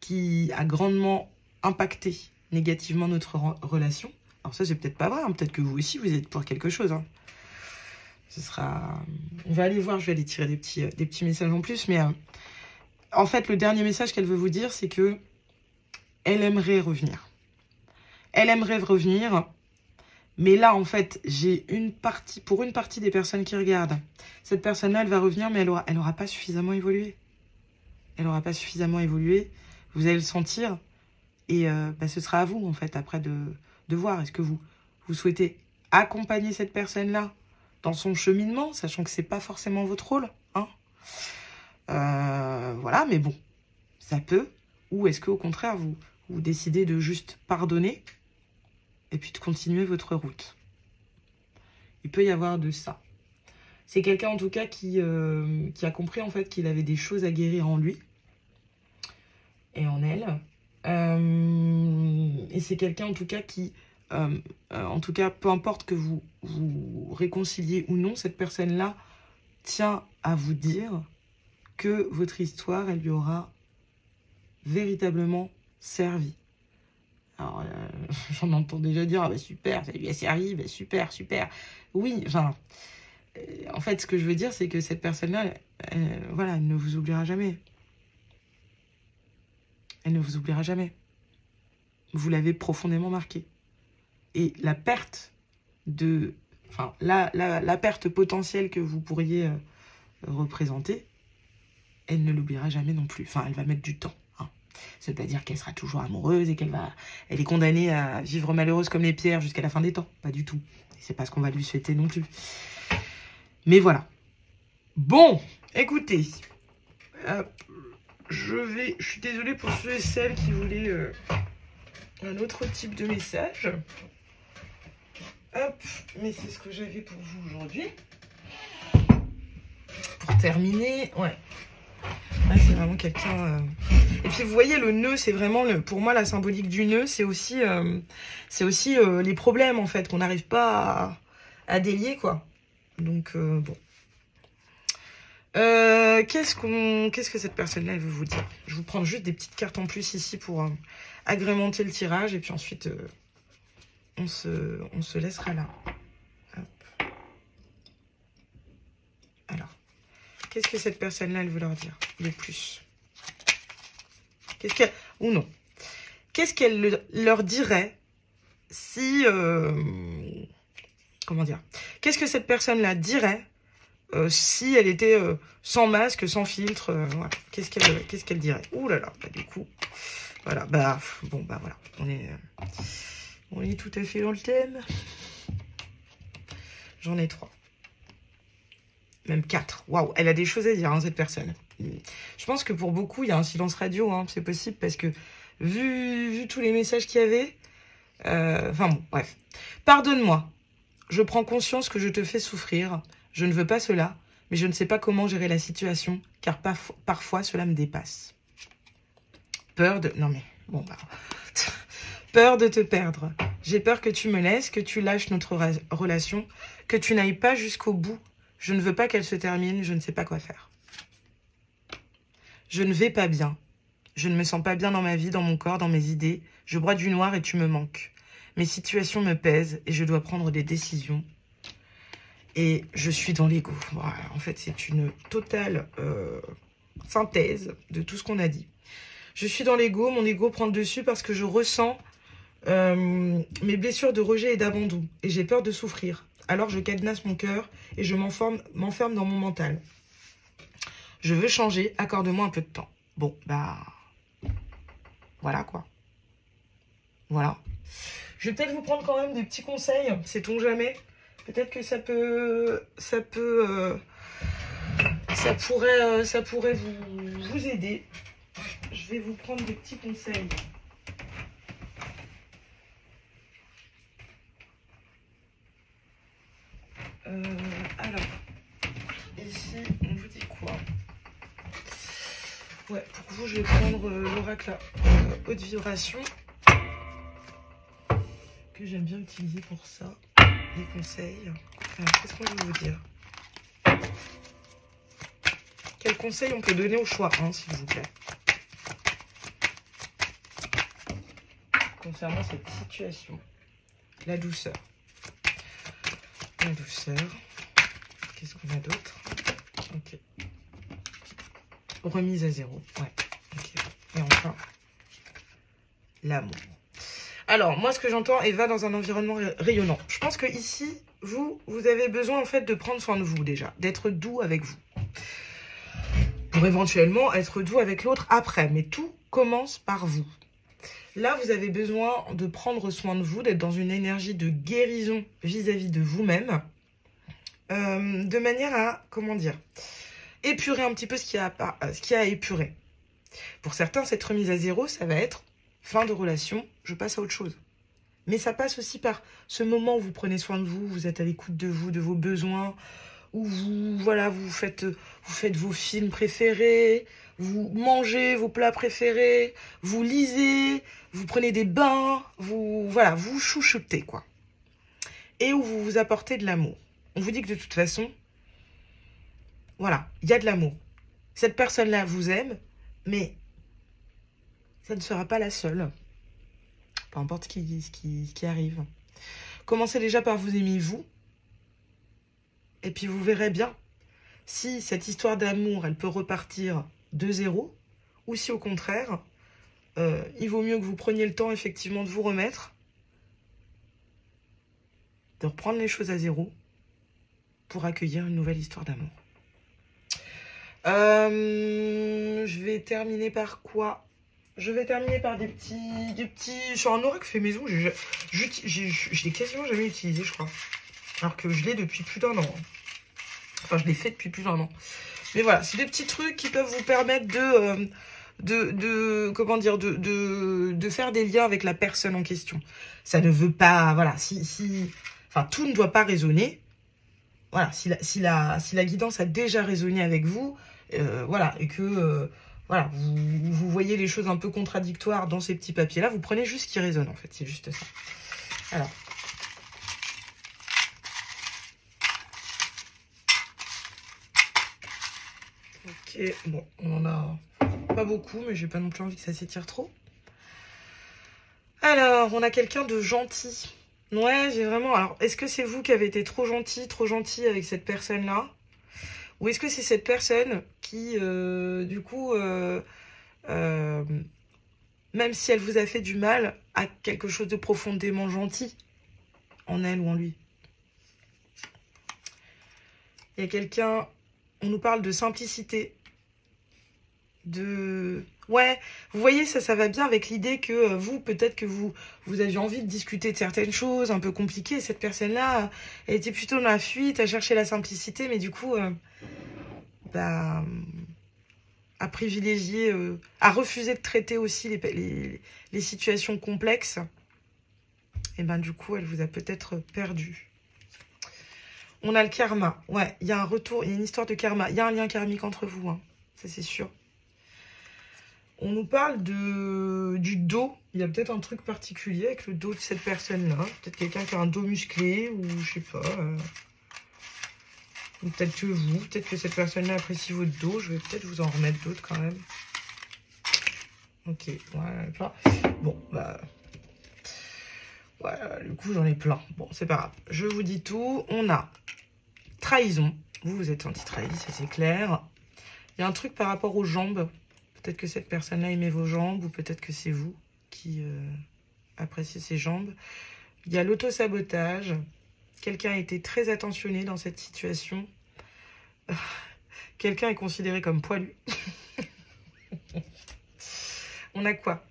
qui a grandement impacté négativement notre relation. Alors ça, c'est peut-être pas vrai. Hein. Peut-être que vous aussi, vous êtes pour quelque chose. Hein. Ce sera... On va aller voir, je vais aller tirer des petits messages en plus. Mais en fait, le dernier message qu'elle veut vous dire, c'est que elle aimerait revenir. Elle aimerait revenir. Mais là, en fait, j'ai pour une partie des personnes qui regardent, cette personne-là, elle va revenir, mais elle aura pas suffisamment évolué. Elle n'aura pas suffisamment évolué. Vous allez le sentir. Et ce sera à vous, en fait, après de voir. Est-ce que vous souhaitez accompagner cette personne-là dans son cheminement, sachant que c'est pas forcément votre rôle, hein. Voilà, mais bon, ça peut. Ou est-ce qu'au contraire, vous décidez de juste pardonner et puis de continuer votre route. Il peut y avoir de ça. C'est quelqu'un, en tout cas, qui a compris, en fait, qu'il avait des choses à guérir en lui et en elle. Et c'est quelqu'un, en tout cas, qui... en tout cas, peu importe que vous réconciliez ou non, cette personne-là tient à vous dire que votre histoire, elle lui aura véritablement servi. Alors, j'en entends déjà dire, ah bah super, ça lui a servi, bah super, super. Oui, enfin, en fait, ce que je veux dire, c'est que cette personne-là, voilà, elle ne vous oubliera jamais. Elle ne vous oubliera jamais. Vous l'avez profondément marqué. Et la perte de... Enfin, la perte potentielle que vous pourriez représenter, elle ne l'oubliera jamais non plus. Enfin, elle va mettre du temps. Hein. Ça ne veut pas dire qu'elle sera toujours amoureuse et elle est condamnée à vivre malheureuse comme les pierres jusqu'à la fin des temps. Pas du tout. C'est pas ce qu'on va lui souhaiter non plus. Mais voilà. Bon, écoutez. Je suis désolée pour ceux et celles qui voulaient un autre type de message. Hop, mais c'est ce que j'avais pour vous aujourd'hui. Pour terminer, ouais. Là, c'est vraiment quelqu'un... Et puis, vous voyez, le nœud, c'est vraiment... Pour moi, la symbolique du nœud, c'est aussi, les problèmes, en fait, qu'on n'arrive pas à délier, quoi. Donc, bon. Qu'est-ce que cette personne-là, elle veut vous dire? Je vous prends juste des petites cartes en plus ici pour agrémenter le tirage. Et puis ensuite, on se laissera là. Hop. Alors, qu'est-ce que cette personne-là, elle veut leur dire le plus? Qu'est-ce qu'elle... Ou non. Qu'est-ce qu'elle leur dirait si... comment dire? Qu'est-ce que cette personne-là dirait si elle était sans masque, sans filtre, voilà. Qu'est-ce qu'elle dirait? Ouh là là, bah, du coup, voilà, bah, bon, bah voilà, on est tout à fait dans le thème. J'en ai 3. Même 4. Waouh, elle a des choses à dire, hein, cette personne. Je pense que pour beaucoup, il y a un silence radio, hein, c'est possible, parce que, vu tous les messages qu'il y avait, enfin bon, bref. Pardonne-moi, je prends conscience que je te fais souffrir. Je ne veux pas cela, mais je ne sais pas comment gérer la situation, car parfois cela me dépasse. Peur de... Non mais, bon bah... Peur de te perdre. J'ai peur que tu me laisses, que tu lâches notre relation, que tu n'ailles pas jusqu'au bout. Je ne veux pas qu'elle se termine, je ne sais pas quoi faire. Je ne vais pas bien. Je ne me sens pas bien dans ma vie, dans mon corps, dans mes idées. Je broie du noir et tu me manques. Mes situations me pèsent et je dois prendre des décisions. Et je suis dans l'ego. Voilà, en fait, c'est une totale synthèse de tout ce qu'on a dit. Je suis dans l'ego, mon ego prend le dessus parce que je ressens mes blessures de rejet et d'abandon. Et j'ai peur de souffrir. Alors je cadenasse mon cœur et je m'enferme dans mon mental. Je veux changer, accorde-moi un peu de temps. Bon, bah... Voilà, quoi. Voilà. Je vais peut-être vous prendre quand même des petits conseils, sait-on jamais. Peut-être que ça pourrait vous aider, je vais vous prendre des petits conseils. Alors, ici, on vous dit quoi? Ouais, pour vous, je vais prendre l'oracle à haute vibration, que j'aime bien utiliser pour ça. Les conseils. Alors, qu'est-ce qu'on veut vous dire? Quels conseils on peut donner au choix, hein, s'il vous plaît, concernant cette situation? La douceur. La douceur. Qu'est-ce qu'on a d'autre? Ok. Remise à zéro. Ouais. Ok. Et enfin, l'amour. Alors, moi, ce que j'entends, Eva dans un environnement rayonnant. Je pense que ici, vous avez besoin, en fait, de prendre soin de vous, déjà. D'être doux avec vous. Pour éventuellement être doux avec l'autre après. Mais tout commence par vous. Là, vous avez besoin de prendre soin de vous, d'être dans une énergie de guérison vis-à-vis de vous-même. De manière à, comment dire, épurer un petit peu ce qu'il y a à épurer. Pour certains, cette remise à zéro, ça va être fin de relation, je passe à autre chose. Mais ça passe aussi par ce moment où vous prenez soin de vous, vous êtes à l'écoute de vous, de vos besoins, où vous, voilà, vous faites vos films préférés, vous mangez vos plats préférés, vous lisez, vous prenez des bains, voilà, vous chouchoutez, quoi. Et où vous vous apportez de l'amour. On vous dit que de toute façon, voilà, il y a de l'amour. Cette personne-là vous aime, mais ça ne sera pas la seule. Peu importe ce qui arrive. Commencez déjà par vous aimer vous. Et puis vous verrez bien si cette histoire d'amour, elle peut repartir de zéro. Ou si au contraire, il vaut mieux que vous preniez le temps effectivement de vous remettre. De reprendre les choses à zéro. Pour accueillir une nouvelle histoire d'amour. Je vais terminer par quoi? Je vais terminer par des petits... Sur un oracle fait maison, je l'ai quasiment jamais utilisé, je crois. Alors que je l'ai depuis plus d'un an. Enfin, je l'ai fait depuis plus d'un an. Mais voilà, c'est des petits trucs qui peuvent vous permettre comment dire, de faire des liens avec la personne en question. Ça ne veut pas... Voilà, enfin, tout ne doit pas résonner. Voilà, si la guidance a déjà résonné avec vous, voilà, et que voilà, vous voyez les choses un peu contradictoires dans ces petits papiers-là, vous prenez juste ce qui résonne, en fait, c'est juste ça. Alors. Ok, bon, on en a pas beaucoup, mais j'ai pas non plus envie que ça s'étire trop. Alors, on a quelqu'un de gentil. Ouais, j'ai vraiment... Alors, est-ce que c'est vous qui avez été trop gentil avec cette personne-là? Ou est-ce que c'est cette personne qui, du coup, même si elle vous a fait du mal, a quelque chose de profondément gentil en elle ou en lui? Il y a quelqu'un... On nous parle de simplicité. Ouais, vous voyez, ça va bien avec l'idée que vous, peut-être que vous aviez envie de discuter de certaines choses un peu compliquées. Cette personne-là, elle était plutôt dans la fuite, à chercher la simplicité, mais du coup, a privilégié, a refusé de traiter aussi les situations complexes. Et ben du coup, elle vous a peut-être perdu. On a le karma. Ouais, il y a un retour, il y a une histoire de karma. Il y a un lien karmique entre vous, hein, ça c'est sûr. On nous parle du dos. Il y a peut-être un truc particulier avec le dos de cette personne-là. Peut-être quelqu'un qui a un dos musclé ou je sais pas. Ou peut-être que vous, peut-être que cette personne-là apprécie votre dos. Je vais peut-être vous en remettre d'autres quand même. Ok, voilà. Bon, bah... Voilà, du coup, j'en ai plein. Bon, c'est pas grave. Je vous dis tout. On a trahison. Vous êtes anti-trahi, ça c'est clair. Il y a un truc par rapport aux jambes. Peut-être que cette personne-là aimait vos jambes, ou peut-être que c'est vous qui appréciez ses jambes. Il y a l'auto-sabotage. Quelqu'un a été très attentionné dans cette situation. Quelqu'un est considéré comme poilu. On a quoi?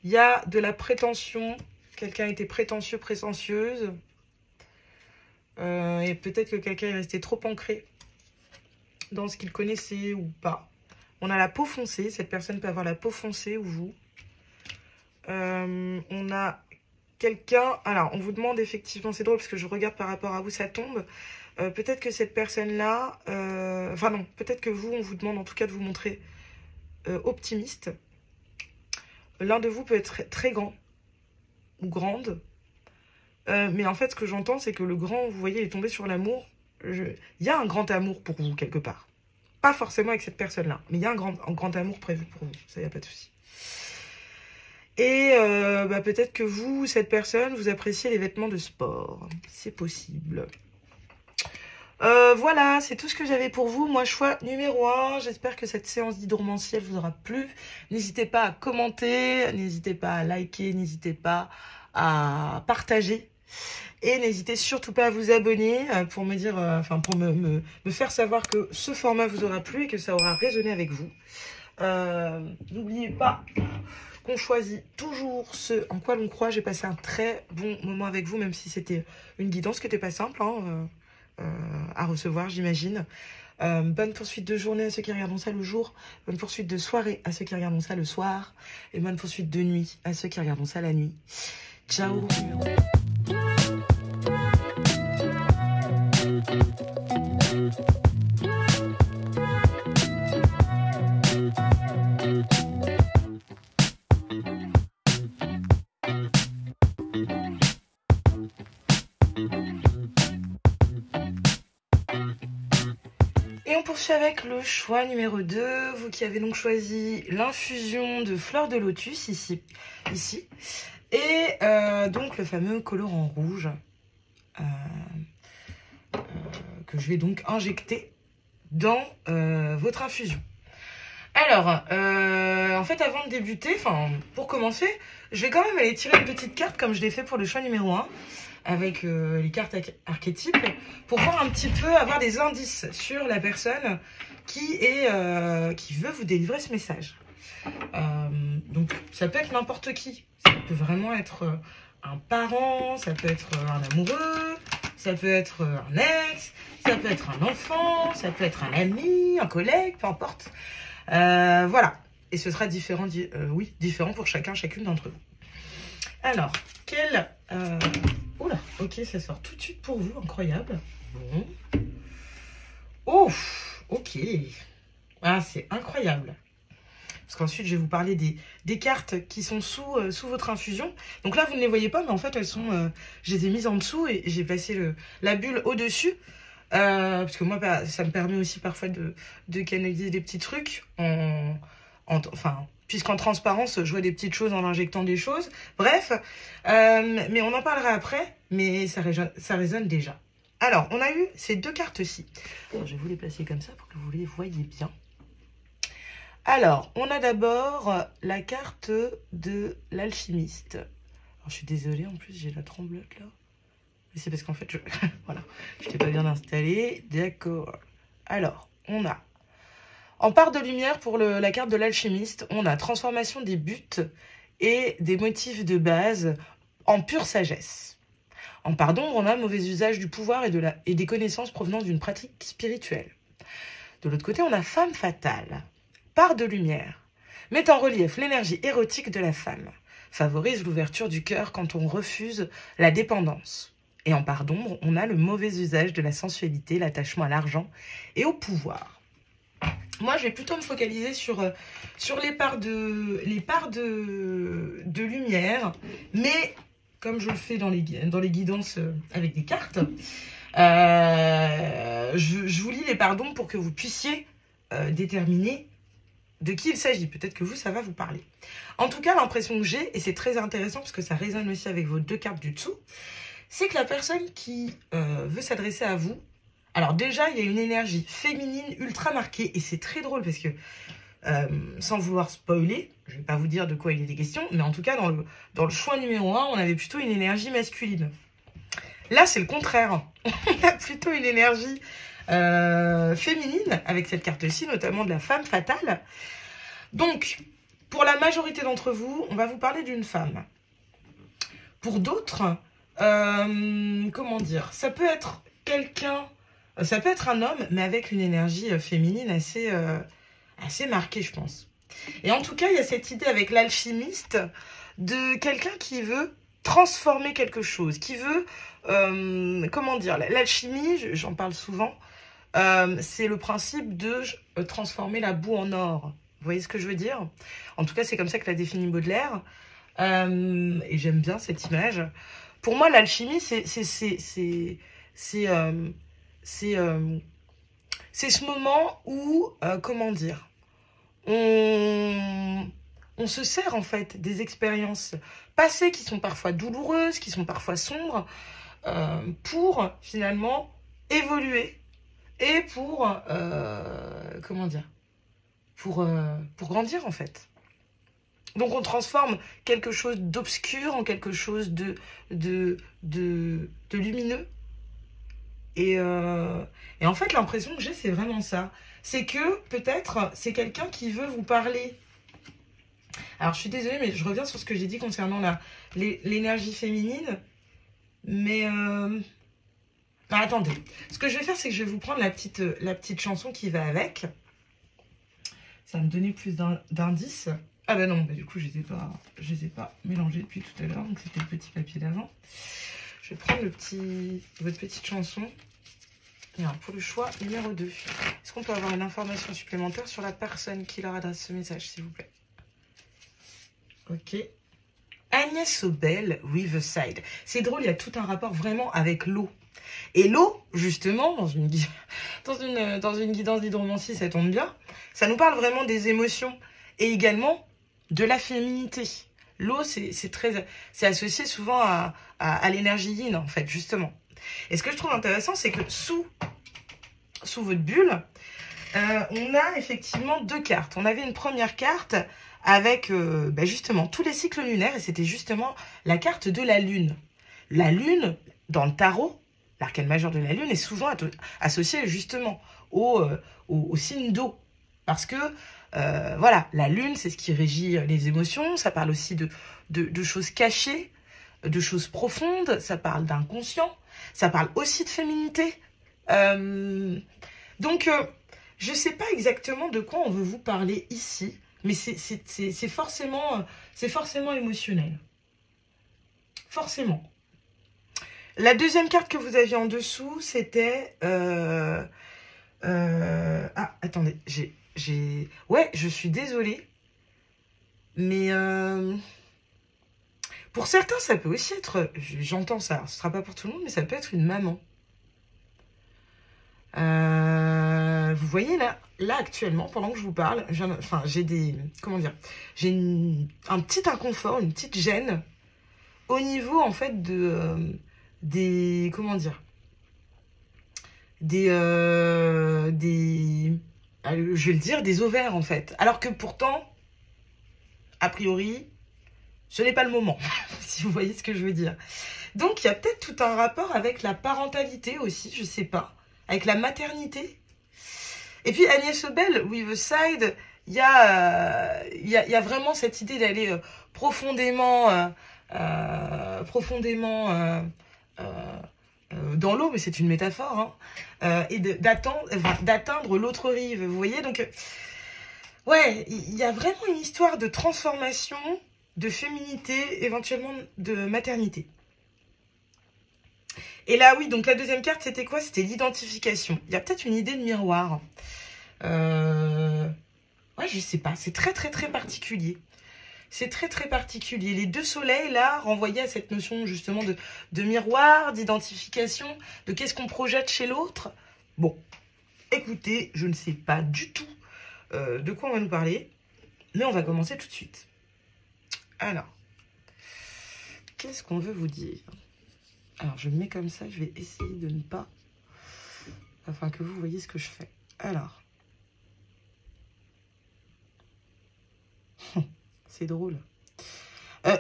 Il y a de la prétention. Quelqu'un a été prétentieux, prétentieuse. Et peut-être que quelqu'un est resté trop ancré dans ce qu'il connaissait ou pas. On a la peau foncée. Cette personne peut avoir la peau foncée ou vous. On a quelqu'un... Alors, on vous demande effectivement... C'est drôle parce que je regarde par rapport à vous, ça tombe. Peut-être que cette personne-là... Enfin non, peut-être que vous, on vous demande en tout cas de vous montrer optimiste. L'un de vous peut être très grand ou grande. Mais en fait, ce que j'entends, c'est que le grand, vous voyez, il est tombé sur l'amour. Il y a un grand amour pour vous, quelque part. Pas forcément avec cette personne-là, mais il y a un grand amour prévu pour vous. Ça, il n'y a pas de souci. Et peut-être que vous, cette personne, vous appréciez les vêtements de sport. C'est possible. Voilà, c'est tout ce que j'avais pour vous. Moi, choix numéro 1. J'espère que cette séance d'hydromanciel vous aura plu. N'hésitez pas à commenter, n'hésitez pas à liker, n'hésitez pas à partager. Et n'hésitez surtout pas à vous abonner pour me dire, pour me faire savoir que ce format vous aura plu et que ça aura résonné avec vous. N'oubliez pas qu'on choisit toujours ce en quoi l'on croit. J'ai passé un très bon moment avec vous, même si c'était une guidance qui n'était pas simple à recevoir, j'imagine. Bonne poursuite de journée à ceux qui regardent ça le jour. Bonne poursuite de soirée à ceux qui regardent ça le soir. Et bonne poursuite de nuit à ceux qui regardent ça la nuit. Ciao. Et on poursuit avec le choix numéro 2. Vous qui avez donc choisi l'infusion de fleurs de lotus ici. Et donc le fameux colorant rouge que je vais donc injecter dans votre infusion. Alors, en fait, avant de débuter, pour commencer, je vais quand même aller tirer une petite carte comme je l'ai fait pour le choix numéro 1 avec les cartes archétypes pour voir un petit peu, avoir des indices sur la personne qui veut vous délivrer ce message. Donc, ça peut être n'importe qui. Ça peut vraiment être un parent, ça peut être un amoureux, ça peut être un ex, ça peut être un enfant, ça peut être un ami, un collègue, peu importe. Voilà. Et ce sera différent, différent pour chacune d'entre vous. Alors, Oula, ok, ça sort tout de suite pour vous, incroyable. Bon. Oh, ok. Ah, c'est incroyable. Parce qu'ensuite, je vais vous parler des cartes qui sont sous votre infusion. Donc là, vous ne les voyez pas, mais en fait, elles sont... je les ai mises en dessous et j'ai passé la bulle au-dessus. Parce que moi, ça me permet aussi parfois de canaliser des petits trucs. Puisqu'en transparence, je vois des petites choses en injectant des choses. Bref, mais on en parlera après, mais ça résonne déjà. Alors, on a eu ces deux cartes-ci. Je vais vous les placer comme ça pour que vous les voyez bien. Alors, on a d'abord la carte de l'alchimiste. Alors, je suis désolée, en plus, j'ai la tremblote là. Mais c'est parce qu'en fait, voilà, je n'étais pas bien installée. D'accord. Alors, on a, en part de lumière pour la carte de l'alchimiste, on a transformation des buts et des motifs de base en pure sagesse. En part d'ombre, on a mauvais usage du pouvoir et des connaissances provenant d'une pratique spirituelle. De l'autre côté, on a femme fatale. Part de lumière, met en relief l'énergie érotique de la femme, favorise l'ouverture du cœur quand on refuse la dépendance. Et en part d'ombre, on a le mauvais usage de la sensualité, l'attachement à l'argent et au pouvoir. Moi, je vais plutôt me focaliser sur les parts de lumière, mais comme je le fais dans les guidances avec des cartes, je vous lis les parts d'ombre pour que vous puissiez déterminer de qui il s'agit. Peut-être que vous, ça va vous parler. En tout cas, l'impression que j'ai, et c'est très intéressant parce que ça résonne aussi avec vos deux cartes du dessous, c'est que la personne qui veut s'adresser à vous, alors déjà, il y a une énergie féminine ultra marquée, et c'est très drôle parce que, sans vouloir spoiler, je ne vais pas vous dire de quoi il était question, mais en tout cas, dans le choix numéro 1, on avait plutôt une énergie masculine. Là, c'est le contraire. On a plutôt une énergie féminine avec cette carte-ci, notamment de la femme fatale. Donc, pour la majorité d'entre vous, on va vous parler d'une femme. Pour d'autres, comment dire, ça peut être quelqu'un, ça peut être un homme, mais avec une énergie féminine assez assez marqué, je pense. Et en tout cas, il y a cette idée avec l'alchimiste de quelqu'un qui veut transformer quelque chose, qui veut, comment dire, l'alchimie, j'en parle souvent, c'est le principe de transformer la boue en or. Vous voyez ce que je veux dire? En tout cas, c'est comme ça que l'a défini Baudelaire. Et j'aime bien cette image. Pour moi, l'alchimie, c'est ce moment où, comment dire, on se sert en fait des expériences passées qui sont parfois douloureuses, qui sont parfois sombres, pour finalement évoluer et pour, comment dire, pour grandir en fait. Donc on transforme quelque chose d'obscur en quelque chose de lumineux. Et en fait, l'impression que j'ai, c'est vraiment ça. C'est que peut-être c'est quelqu'un qui veut vous parler. Alors je suis désolée, mais je reviens sur ce que j'ai dit concernant l'énergie féminine. Mais attendez, ce que je vais faire, c'est que je vais vous prendre la petite chanson qui va avec. Ça va me donner plus d'indices. Ah bah non, bah du coup je les ai pas mélangés depuis tout à l'heure, donc c'était le petit papier d'avant. Je vais prendre votre petite chanson. Et alors, pour le choix numéro 2, est-ce qu'on peut avoir une information supplémentaire sur la personne qui leur adresse ce message, s'il vous plaît? Ok. Agnès Obel, Riverside. C'est drôle, il y a tout un rapport vraiment avec l'eau. Et l'eau, justement, dans une guidance d'hydromancie, ça tombe bien, ça nous parle vraiment des émotions et également de la féminité. L'eau, c'est associé souvent à l'énergie yin, en fait, justement. Et ce que je trouve intéressant, c'est que sous votre bulle, on a effectivement 2 cartes. On avait une première carte avec justement tous les cycles lunaires, et c'était justement la carte de la lune. La lune, dans le tarot, l'arcane majeur de la lune est souvent associée justement au signe d'eau. Parce que, voilà, la lune, c'est ce qui régit les émotions. Ça parle aussi de choses cachées, de choses profondes. Ça parle d'inconscient. Ça parle aussi de féminité. Donc, je ne sais pas exactement de quoi on veut vous parler ici. Mais c'est forcément émotionnel. Forcément. La deuxième carte que vous aviez en dessous, c'était... ah, attendez, ouais, je suis désolée. Mais pour certains, ça peut aussi être... J'entends ça, ce ne sera pas pour tout le monde, mais ça peut être une maman. Vous voyez là actuellement, pendant que je vous parle, j'ai des... Comment dire? J'ai un petit inconfort, une petite gêne au niveau, en fait, des... Comment dire? Je vais le dire, des ovaires, en fait. Alors que pourtant, a priori, ce n'est pas le moment, si vous voyez ce que je veux dire. Donc, il y a peut-être tout un rapport avec la parentalité aussi, je sais pas, avec la maternité. Et puis, Agnès Obel, Riverside, il y a vraiment cette idée d'aller profondément dans l'eau, mais c'est une métaphore, hein, et d'atteindre l'autre rive, vous voyez. Donc, ouais, il y a vraiment une histoire de transformation, de féminité, éventuellement de maternité. Et là, oui, donc la deuxième carte, c'était quoi? C'était l'identification. Il y a peut-être une idée de miroir. Ouais, je sais pas, c'est très, très, très particulier. C'est très, très particulier. Les 2 soleils, là, renvoyaient à cette notion, justement, de miroir, d'identification, de qu'est-ce qu'on projette chez l'autre. Bon, écoutez, je ne sais pas du tout de quoi on va nous parler, mais on va commencer tout de suite. Alors, qu'est-ce qu'on veut vous dire? Alors, je me mets comme ça, je vais essayer de ne pas... Afin que vous voyez ce que je fais. Alors. C'est drôle.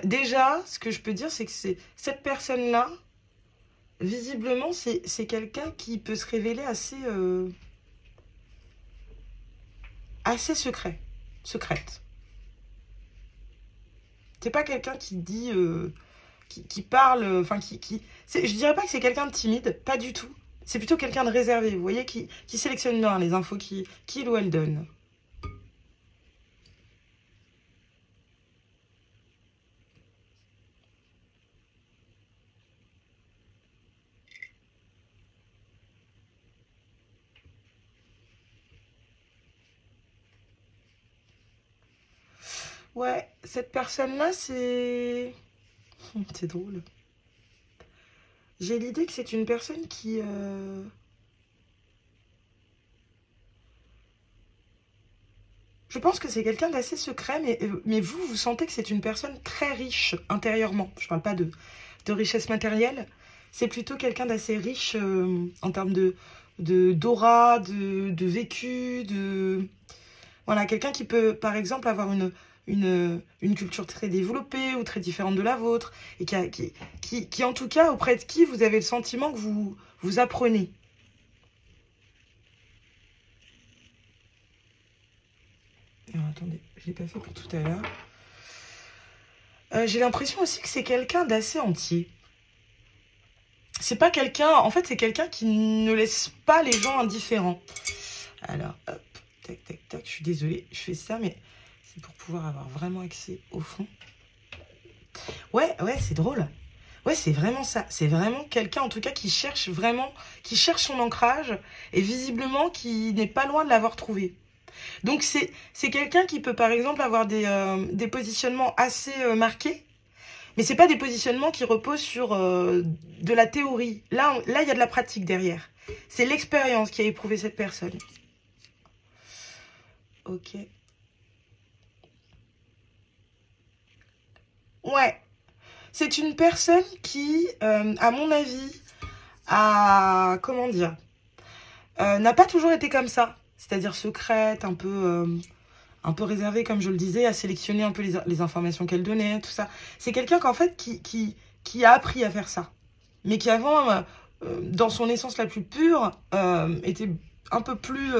Déjà, ce que je peux dire, c'est que cette personne-là, visiblement, c'est quelqu'un qui peut se révéler assez secrète. C'est pas quelqu'un qui dit... Qui parle, enfin je dirais pas que c'est quelqu'un de timide, pas du tout. C'est plutôt quelqu'un de réservé, vous voyez, qui sélectionne bien les infos qu'il ou elle donne. Ouais, cette personne-là, c'est... C'est drôle. J'ai l'idée que c'est une personne qui... Je pense que c'est quelqu'un d'assez secret, mais vous, vous sentez que c'est une personne très riche intérieurement. Je ne parle pas de richesse matérielle. C'est plutôt quelqu'un d'assez riche en termes d'aura, de vécu, de... Voilà, quelqu'un qui peut, par exemple, avoir une culture très développée ou très différente de la vôtre, et qui, en tout cas, auprès de qui vous avez le sentiment que vous apprenez. Alors, attendez, je ne l'ai pas fait pour tout à l'heure. J'ai l'impression aussi que c'est quelqu'un d'assez entier. C'est pas quelqu'un... En fait, c'est quelqu'un qui ne laisse pas les gens indifférents. Alors, hop, tac, tac, tac. Je suis désolée, je fais ça, mais c'est pour pouvoir avoir vraiment accès au fond. Ouais, c'est drôle. Ouais, c'est vraiment ça. C'est vraiment quelqu'un, en tout cas, qui cherche vraiment... Qui cherche son ancrage et visiblement qui n'est pas loin de l'avoir trouvé. Donc, c'est quelqu'un qui peut, par exemple, avoir des positionnements assez marqués, mais c'est pas des positionnements qui reposent sur de la théorie. Là, il y a de la pratique derrière. C'est l'expérience qui a éprouvé cette personne. Ok. Ouais. C'est une personne qui, à mon avis, a... Comment dire, n'a pas toujours été comme ça. C'est-à-dire secrète, un peu réservée, comme je le disais, à sélectionner un peu les informations qu'elle donnait, tout ça. C'est quelqu'un qu'en fait, qui a appris à faire ça. Mais qui avant, dans son essence la plus pure, était un peu plus...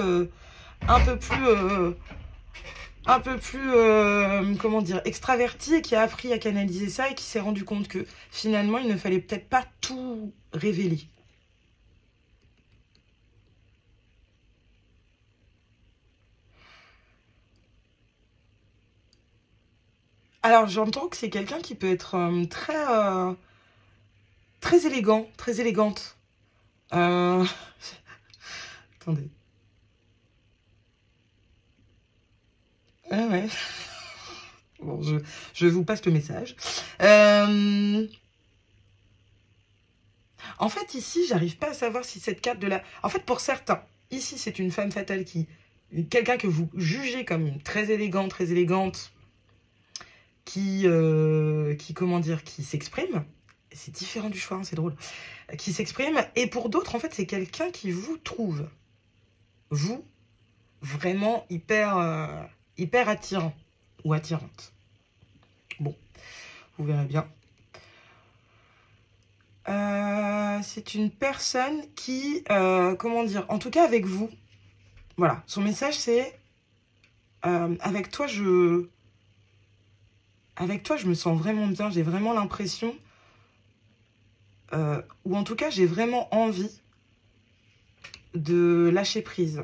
comment dire, extraverti, et qui a appris à canaliser ça et qui s'est rendu compte que finalement, il ne fallait peut-être pas tout révéler. Alors, j'entends que c'est quelqu'un qui peut être très élégant, très élégante. Euh, Attendez. Ah ouais. Bon, je vous passe le message. En fait, ici, j'arrive pas à savoir si cette carte de la... En fait, pour certains, ici, c'est une femme fatale qui... Quelqu'un que vous jugez comme très élégante, comment dire, qui s'exprime. C'est différent du choix, hein, c'est drôle. Qui s'exprime. Et pour d'autres, en fait, c'est quelqu'un qui vous trouve. Vous, vraiment hyper attirant ou attirante. Bon, vous verrez bien. C'est une personne qui, comment dire, en tout cas avec vous, voilà, son message c'est, avec toi je me sens vraiment bien, j'ai vraiment l'impression, ou en tout cas j'ai vraiment envie de lâcher prise.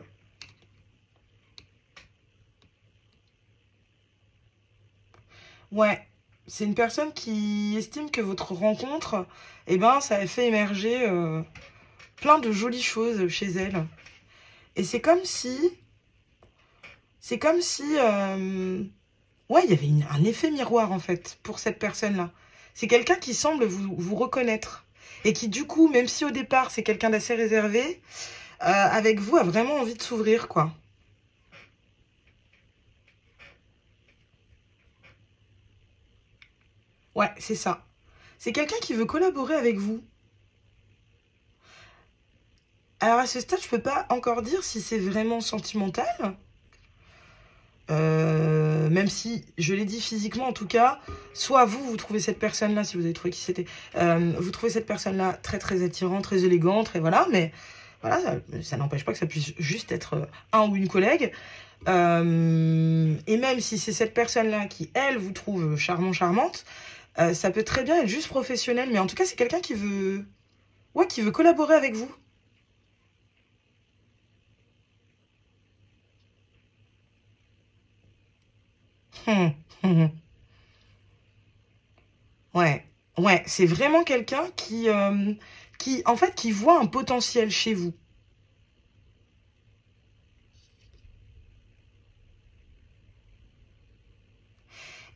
Ouais, c'est une personne qui estime que votre rencontre, eh ben, ça a fait émerger plein de jolies choses chez elle. Et c'est comme si... ouais, il y avait un effet miroir, en fait, pour cette personne-là. C'est quelqu'un qui semble vous reconnaître. Et qui, du coup, même si au départ, c'est quelqu'un d'assez réservé, avec vous, a vraiment envie de s'ouvrir, quoi. Ouais, c'est ça. C'est quelqu'un qui veut collaborer avec vous. Alors, à ce stade, je peux pas encore dire si c'est vraiment sentimental. Même si, je l'ai dit physiquement en tout cas, soit vous trouvez cette personne-là, si vous avez trouvé qui c'était, vous trouvez cette personne-là très très attirante, très élégante, et voilà, mais voilà, ça n'empêche pas que ça puisse juste être un ou une collègue. Et même si c'est cette personne-là qui, elle, vous trouve charmante, ça peut très bien être juste professionnel, mais en tout cas, c'est quelqu'un qui veut, ouais, qui veut collaborer avec vous. Ouais, ouais, c'est vraiment quelqu'un en fait, qui voit un potentiel chez vous.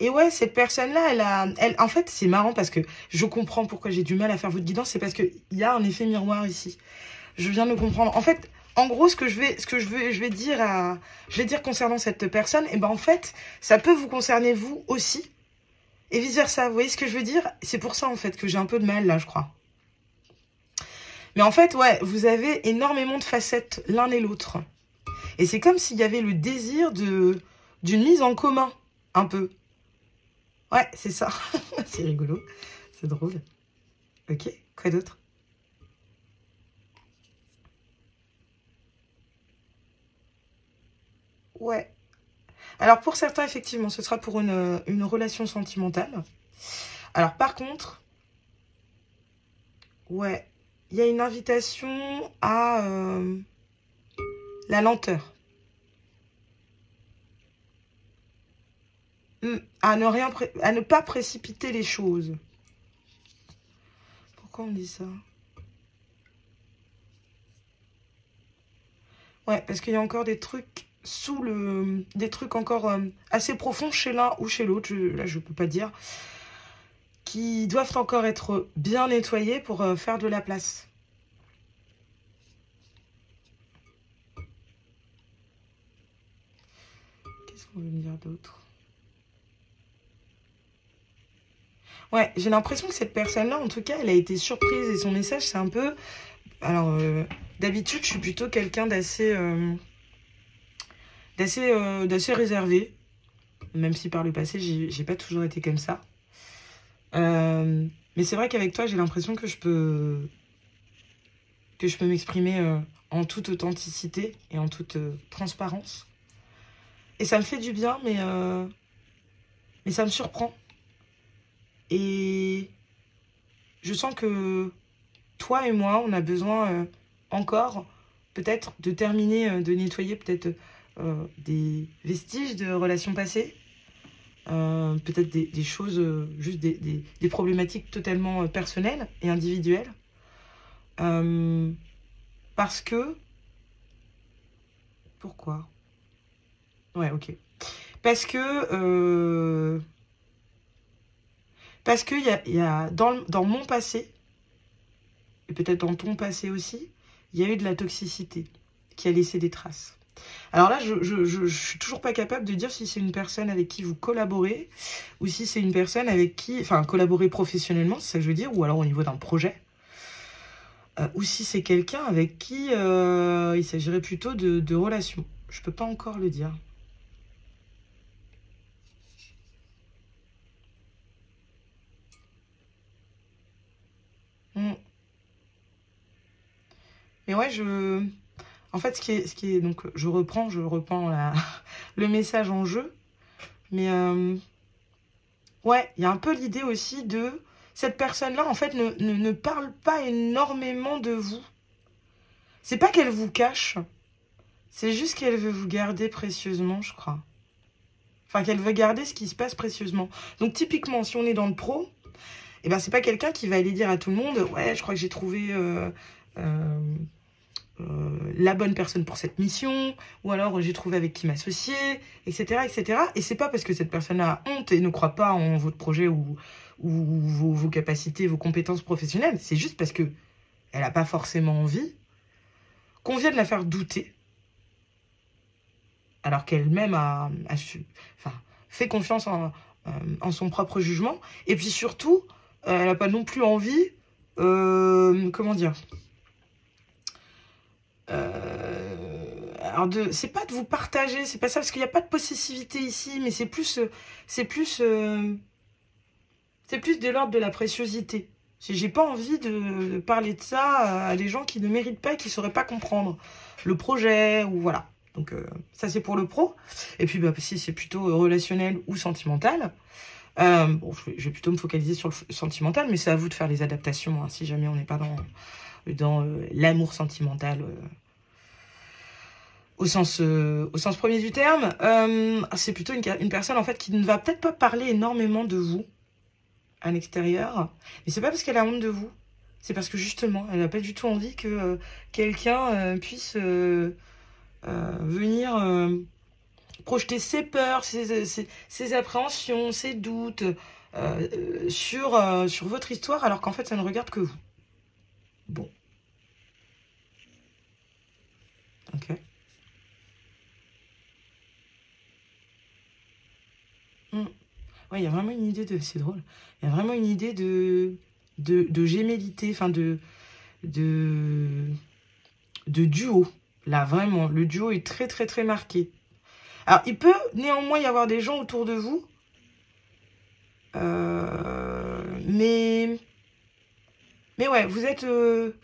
Et ouais, cette personne-là, en fait, c'est marrant parce que je comprends pourquoi j'ai du mal à faire votre guidance. C'est parce qu'il y a un effet miroir ici. Je viens de le comprendre. En fait, en gros, je vais dire concernant cette personne, et ben en fait, ça peut vous concerner vous aussi. Et vice versa. Vous voyez ce que je veux dire? C'est pour ça, en fait, que j'ai un peu de mal, là, je crois. Mais en fait, ouais, vous avez énormément de facettes l'un et l'autre. Et c'est comme s'il y avait le désir d'une mise en commun, un peu. Ouais, c'est ça. C'est rigolo. C'est drôle. Ok, quoi d'autre? Ouais. Alors, pour certains, effectivement, ce sera pour une relation sentimentale. Alors, par contre, ouais, il y a une invitation à la lenteur. À ne pas précipiter les choses. Pourquoi on dit ça? Ouais, parce qu'il y a encore des trucs des trucs encore assez profonds chez l'un ou chez l'autre, là je peux pas dire, qui doivent encore être bien nettoyés pour faire de la place. Qu'est-ce qu'on veut me dire d'autre? Ouais, j'ai l'impression que cette personne-là, en tout cas, elle a été surprise et son message, c'est un peu... Alors, d'habitude, je suis plutôt quelqu'un d'assez réservé, même si par le passé, j'ai pas toujours été comme ça. Mais c'est vrai qu'avec toi, j'ai l'impression que je peux m'exprimer en toute authenticité et en toute transparence. Et ça me fait du bien, mais ça me surprend. Et je sens que toi et moi, on a besoin encore, peut-être, de terminer, de nettoyer peut-être des vestiges de relations passées. Peut-être des choses, juste des problématiques totalement personnelles et individuelles. Parce que... Pourquoi? Ouais, ok. Parce que... Parce qu'il y a dans mon passé, et peut-être dans ton passé aussi, il y a eu de la toxicité qui a laissé des traces. Alors là, je suis toujours pas capable de dire si c'est une personne avec qui vous collaborez ou si c'est une personne avec qui... Enfin, collaborer professionnellement, c'est ça que je veux dire, ou alors au niveau d'un projet. Ou si c'est quelqu'un avec qui il s'agirait plutôt de relations. Je peux pas encore le dire. Mm. Mais ouais, en fait, ce qui est donc, je reprends le message en jeu. Mais ouais, il y a un peu l'idée aussi de cette personne-là, en fait, ne parle pas énormément de vous. C'est pas qu'elle vous cache, c'est juste qu'elle veut vous garder précieusement, je crois. Enfin, qu'elle veut garder ce qui se passe précieusement. Donc, typiquement, si on est dans le pro, eh ben, c'est pas quelqu'un qui va aller dire à tout le monde, ouais, je crois que j'ai trouvé la bonne personne pour cette mission, ou alors j'ai trouvé avec qui m'associer, etc., etc. Et c'est pas parce que cette personne a honte et ne croit pas en votre projet ou vos capacités, vos compétences professionnelles. C'est juste parce que elle n'a pas forcément envie qu'on vienne la faire douter, alors qu'elle-même fait confiance en son propre jugement. Et puis surtout, elle n'a pas non plus envie, comment dire, alors c'est pas de vous partager, c'est pas ça, parce qu'il n'y a pas de possessivité ici, mais c'est plus de l'ordre de la préciosité. J'ai pas envie de parler de ça à des gens qui ne méritent pas et qui ne sauraient pas comprendre le projet, ou voilà. Donc ça c'est pour le pro. Et puis bah, si c'est plutôt relationnel ou sentimental, bon, je vais plutôt me focaliser sur le sentimental, mais c'est à vous de faire les adaptations, hein, si jamais on n'est pas dans l'amour sentimental au sens premier du terme. C'est plutôt une personne en fait qui ne va peut-être pas parler énormément de vous à l'extérieur, mais c'est pas parce qu'elle a honte de vous, c'est parce que justement elle n'a pas du tout envie que quelqu'un puisse venir projeter ses peurs, ses appréhensions, ses doutes sur votre histoire, alors qu'en fait, ça ne regarde que vous. Bon. Ok. Ouais, il y a vraiment une idée de... C'est drôle. Il y a vraiment une idée de gémellité, enfin de duo. Là, vraiment, le duo est très, très, très marqué. Alors, il peut néanmoins y avoir des gens autour de vous. Mais ouais, vous êtes... je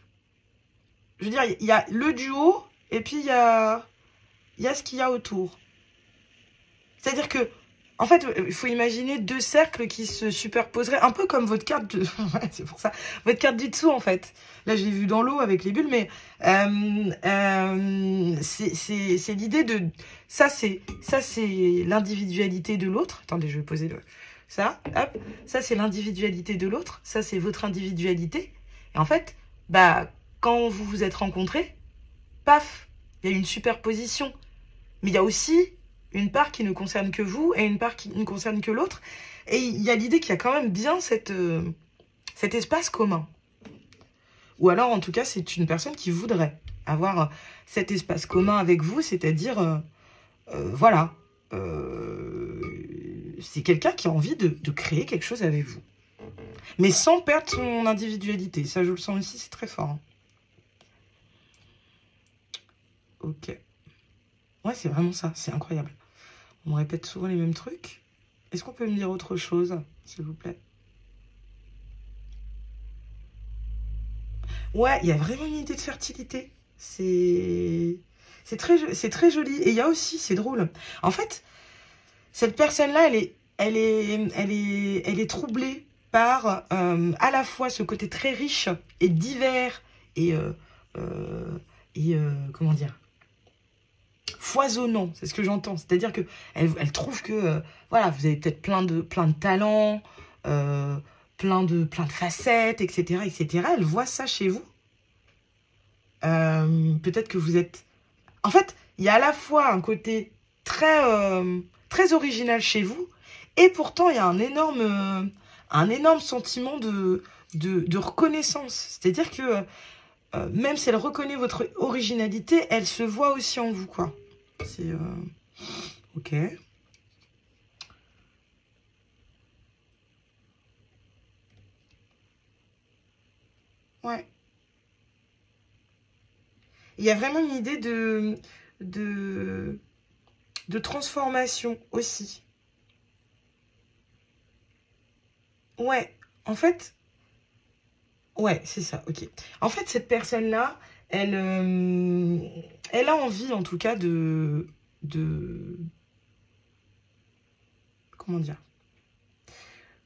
veux dire, il y a le duo, et puis il y a ce qu'il y a autour. C'est-à-dire que, en fait, il faut imaginer deux cercles qui se superposeraient, un peu comme votre carte de... c'est pour ça. Votre carte du dessous, en fait. Là, je l'ai vu dans l'eau avec les bulles, mais c'est l'idée de... Ça, c'est l'individualité de l'autre. Attendez, je vais poser ça. Hop. Ça, c'est l'individualité de l'autre. Ça, c'est votre individualité. Et en fait, bah, quand vous vous êtes rencontrés, paf, il y a une superposition. Mais il y a aussi une part qui ne concerne que vous et une part qui ne concerne que l'autre. Et il y a l'idée qu'il y a quand même bien cet espace commun. Ou alors, en tout cas, c'est une personne qui voudrait avoir cet espace commun avec vous, c'est-à-dire, voilà, c'est quelqu'un qui a envie de créer quelque chose avec vous. Mais sans perdre son individualité. Ça, je le sens ici, c'est très fort. Hein. Ok. Ouais, c'est vraiment ça, c'est incroyable. On répète souvent les mêmes trucs. Est-ce qu'on peut me dire autre chose, s'il vous plaît? Ouais, il y a vraiment une idée de fertilité. C'est très joli. Et il y a aussi, c'est drôle. En fait, cette personne-là, elle est troublée par à la fois ce côté très riche et divers et comment dire, foisonnant, c'est ce que j'entends. C'est-à-dire que elle trouve que voilà, vous avez peut-être plein de talents, plein de facettes, etc., etc. Elle voit ça chez vous. Peut-être que vous êtes... En fait, il y a à la fois un côté très, très original chez vous, et pourtant, il y a un énorme sentiment de reconnaissance. C'est-à-dire que même si elle reconnaît votre originalité, elle se voit aussi en vous, quoi. C'est... ok. Ouais. Il y a vraiment une idée de transformation aussi. Ouais, en fait... Ouais, c'est ça, ok. En fait, cette personne-là, elle a envie, en tout cas, comment dire,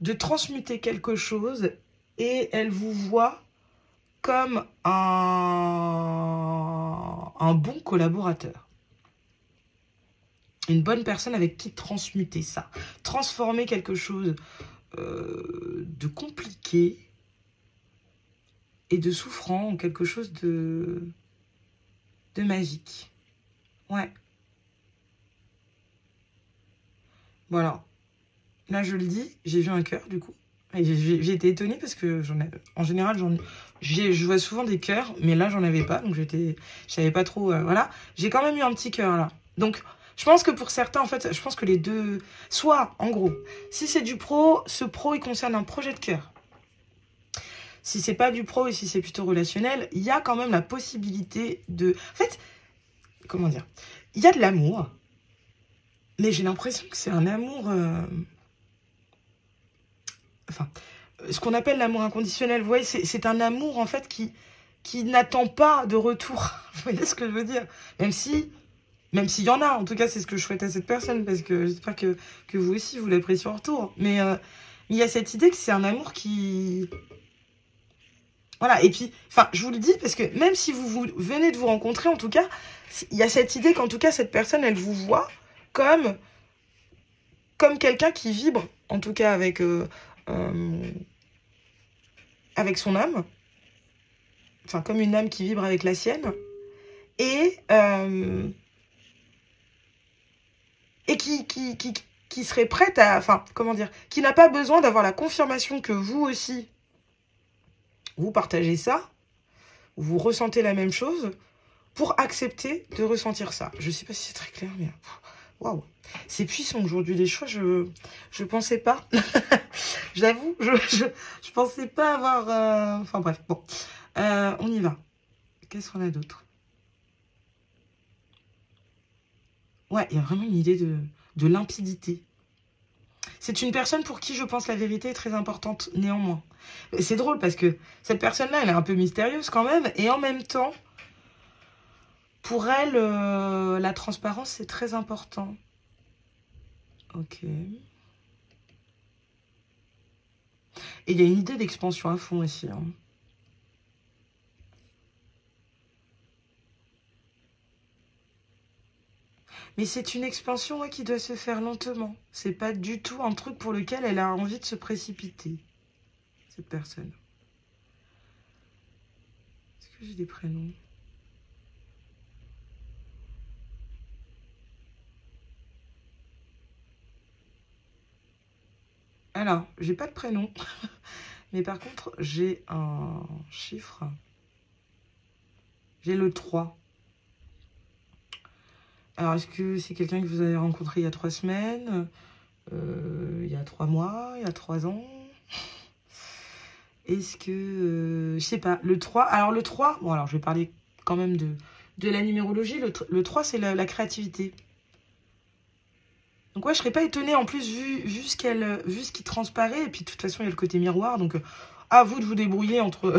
de transmuter quelque chose, et elle vous voit comme un bon collaborateur. Une bonne personne avec qui transmuter ça. Transformer quelque chose de compliqué et de souffrant en quelque chose de magique. Ouais. Voilà. Là, je le dis, j'ai vu un cœur, du coup. J'ai été étonnée parce que en général, je vois souvent des cœurs, mais là, j'en avais pas. Donc, je savais pas trop, voilà. J'ai quand même eu un petit cœur, là. Donc, je pense que pour certains, en fait, je pense que les deux... Soit, en gros, si c'est du pro, ce pro, il concerne un projet de cœur. Si c'est pas du pro et si c'est plutôt relationnel, il y a quand même la possibilité de... En fait, comment dire? Il y a de l'amour, mais j'ai l'impression que c'est un amour... Enfin, ce qu'on appelle l'amour inconditionnel, vous voyez, c'est un amour, en fait, qui n'attend pas de retour. Vous voyez ce que je veux dire? Même s'il y en a, en tout cas, c'est ce que je souhaite à cette personne, parce que j'espère que vous aussi, vous l'appréciez en retour. Mais il y a cette idée que c'est un amour qui... Voilà, et puis, enfin, je vous le dis, parce que même si vous venez de vous rencontrer, en tout cas, il y a cette idée qu'en tout cas, cette personne, elle vous voit comme quelqu'un qui vibre, en tout cas, avec son âme. Enfin, comme une âme qui vibre avec la sienne. Et et qui serait prête à... Enfin, comment dire, qui n'a pas besoin d'avoir la confirmation que vous aussi, vous partagez ça, vous ressentez la même chose, pour accepter de ressentir ça. Je sais pas si c'est très clair, mais... Waouh, c'est puissant aujourd'hui, les choix, je pensais pas. J'avoue, je pensais pas avoir... Enfin bref, bon. On y va. Qu'est-ce qu'on a d'autre? Ouais, il y a vraiment une idée de limpidité. C'est une personne pour qui je pense la vérité est très importante, néanmoins. C'est drôle parce que cette personne-là, elle est un peu mystérieuse quand même, et en même temps, pour elle, la transparence, c'est très important. Ok. Et il y a une idée d'expansion à fond aussi. Hein. Mais c'est une expansion ouais, qui doit se faire lentement. C'est pas du tout un truc pour lequel elle a envie de se précipiter, cette personne. Est-ce que j'ai des prénoms? Alors, j'ai pas de prénom. Mais par contre, j'ai un chiffre. J'ai le 3. Alors, est-ce que c'est quelqu'un que vous avez rencontré il y a 3 semaines, il y a 3 mois, il y a 3 ans? Est-ce que... je sais pas, le 3... Alors, le 3... Bon, alors, je vais parler quand même de la numérologie. Le 3, c'est la créativité. Donc, ouais, je serais pas étonnée, en plus, vu ce qui transparaît. Et puis, de toute façon, il y a le côté miroir. Donc, à vous de vous débrouiller entre...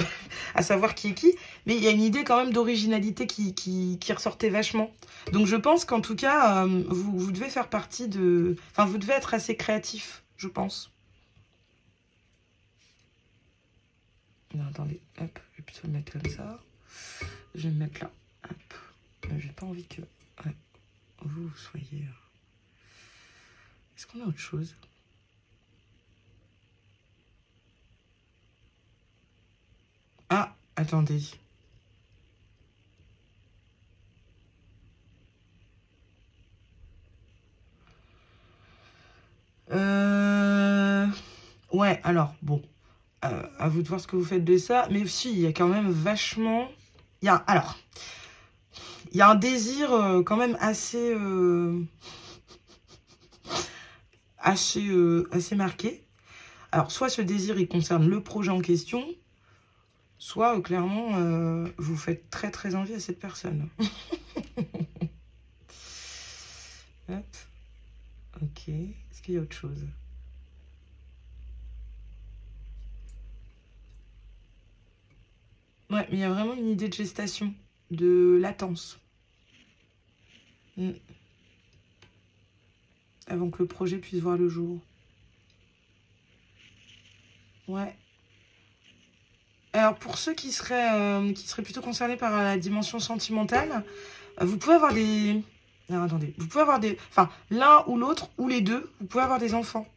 à savoir qui est qui. Mais il y a une idée quand même d'originalité qui ressortait vachement. Donc, je pense qu'en tout cas, vous devez faire partie de... Enfin, vous devez être assez créatif, je pense. Non, attendez, hop, je vais plutôt le mettre comme ça. Je vais me mettre là. Hop. J'ai pas envie que ouais, vous soyez... Est-ce qu'on a autre chose? Ah, attendez. Ouais, alors, bon. À vous de voir ce que vous faites de ça. Mais aussi, il y a quand même vachement... Alors, il y a un désir quand même assez... assez marqué. Alors, soit ce désir, il concerne le projet en question, soit, clairement, vous faites très, très envie à cette personne. Hop. Ok. Est-ce qu'il y a autre chose? Ouais, mais il y a vraiment une idée de gestation, de latence. Avant que le projet puisse voir le jour. Ouais. Alors, pour ceux qui seraient plutôt concernés par la dimension sentimentale, vous pouvez avoir des... Alors, attendez. Vous pouvez avoir des... Enfin, l'un ou l'autre, ou les deux, vous pouvez avoir des enfants.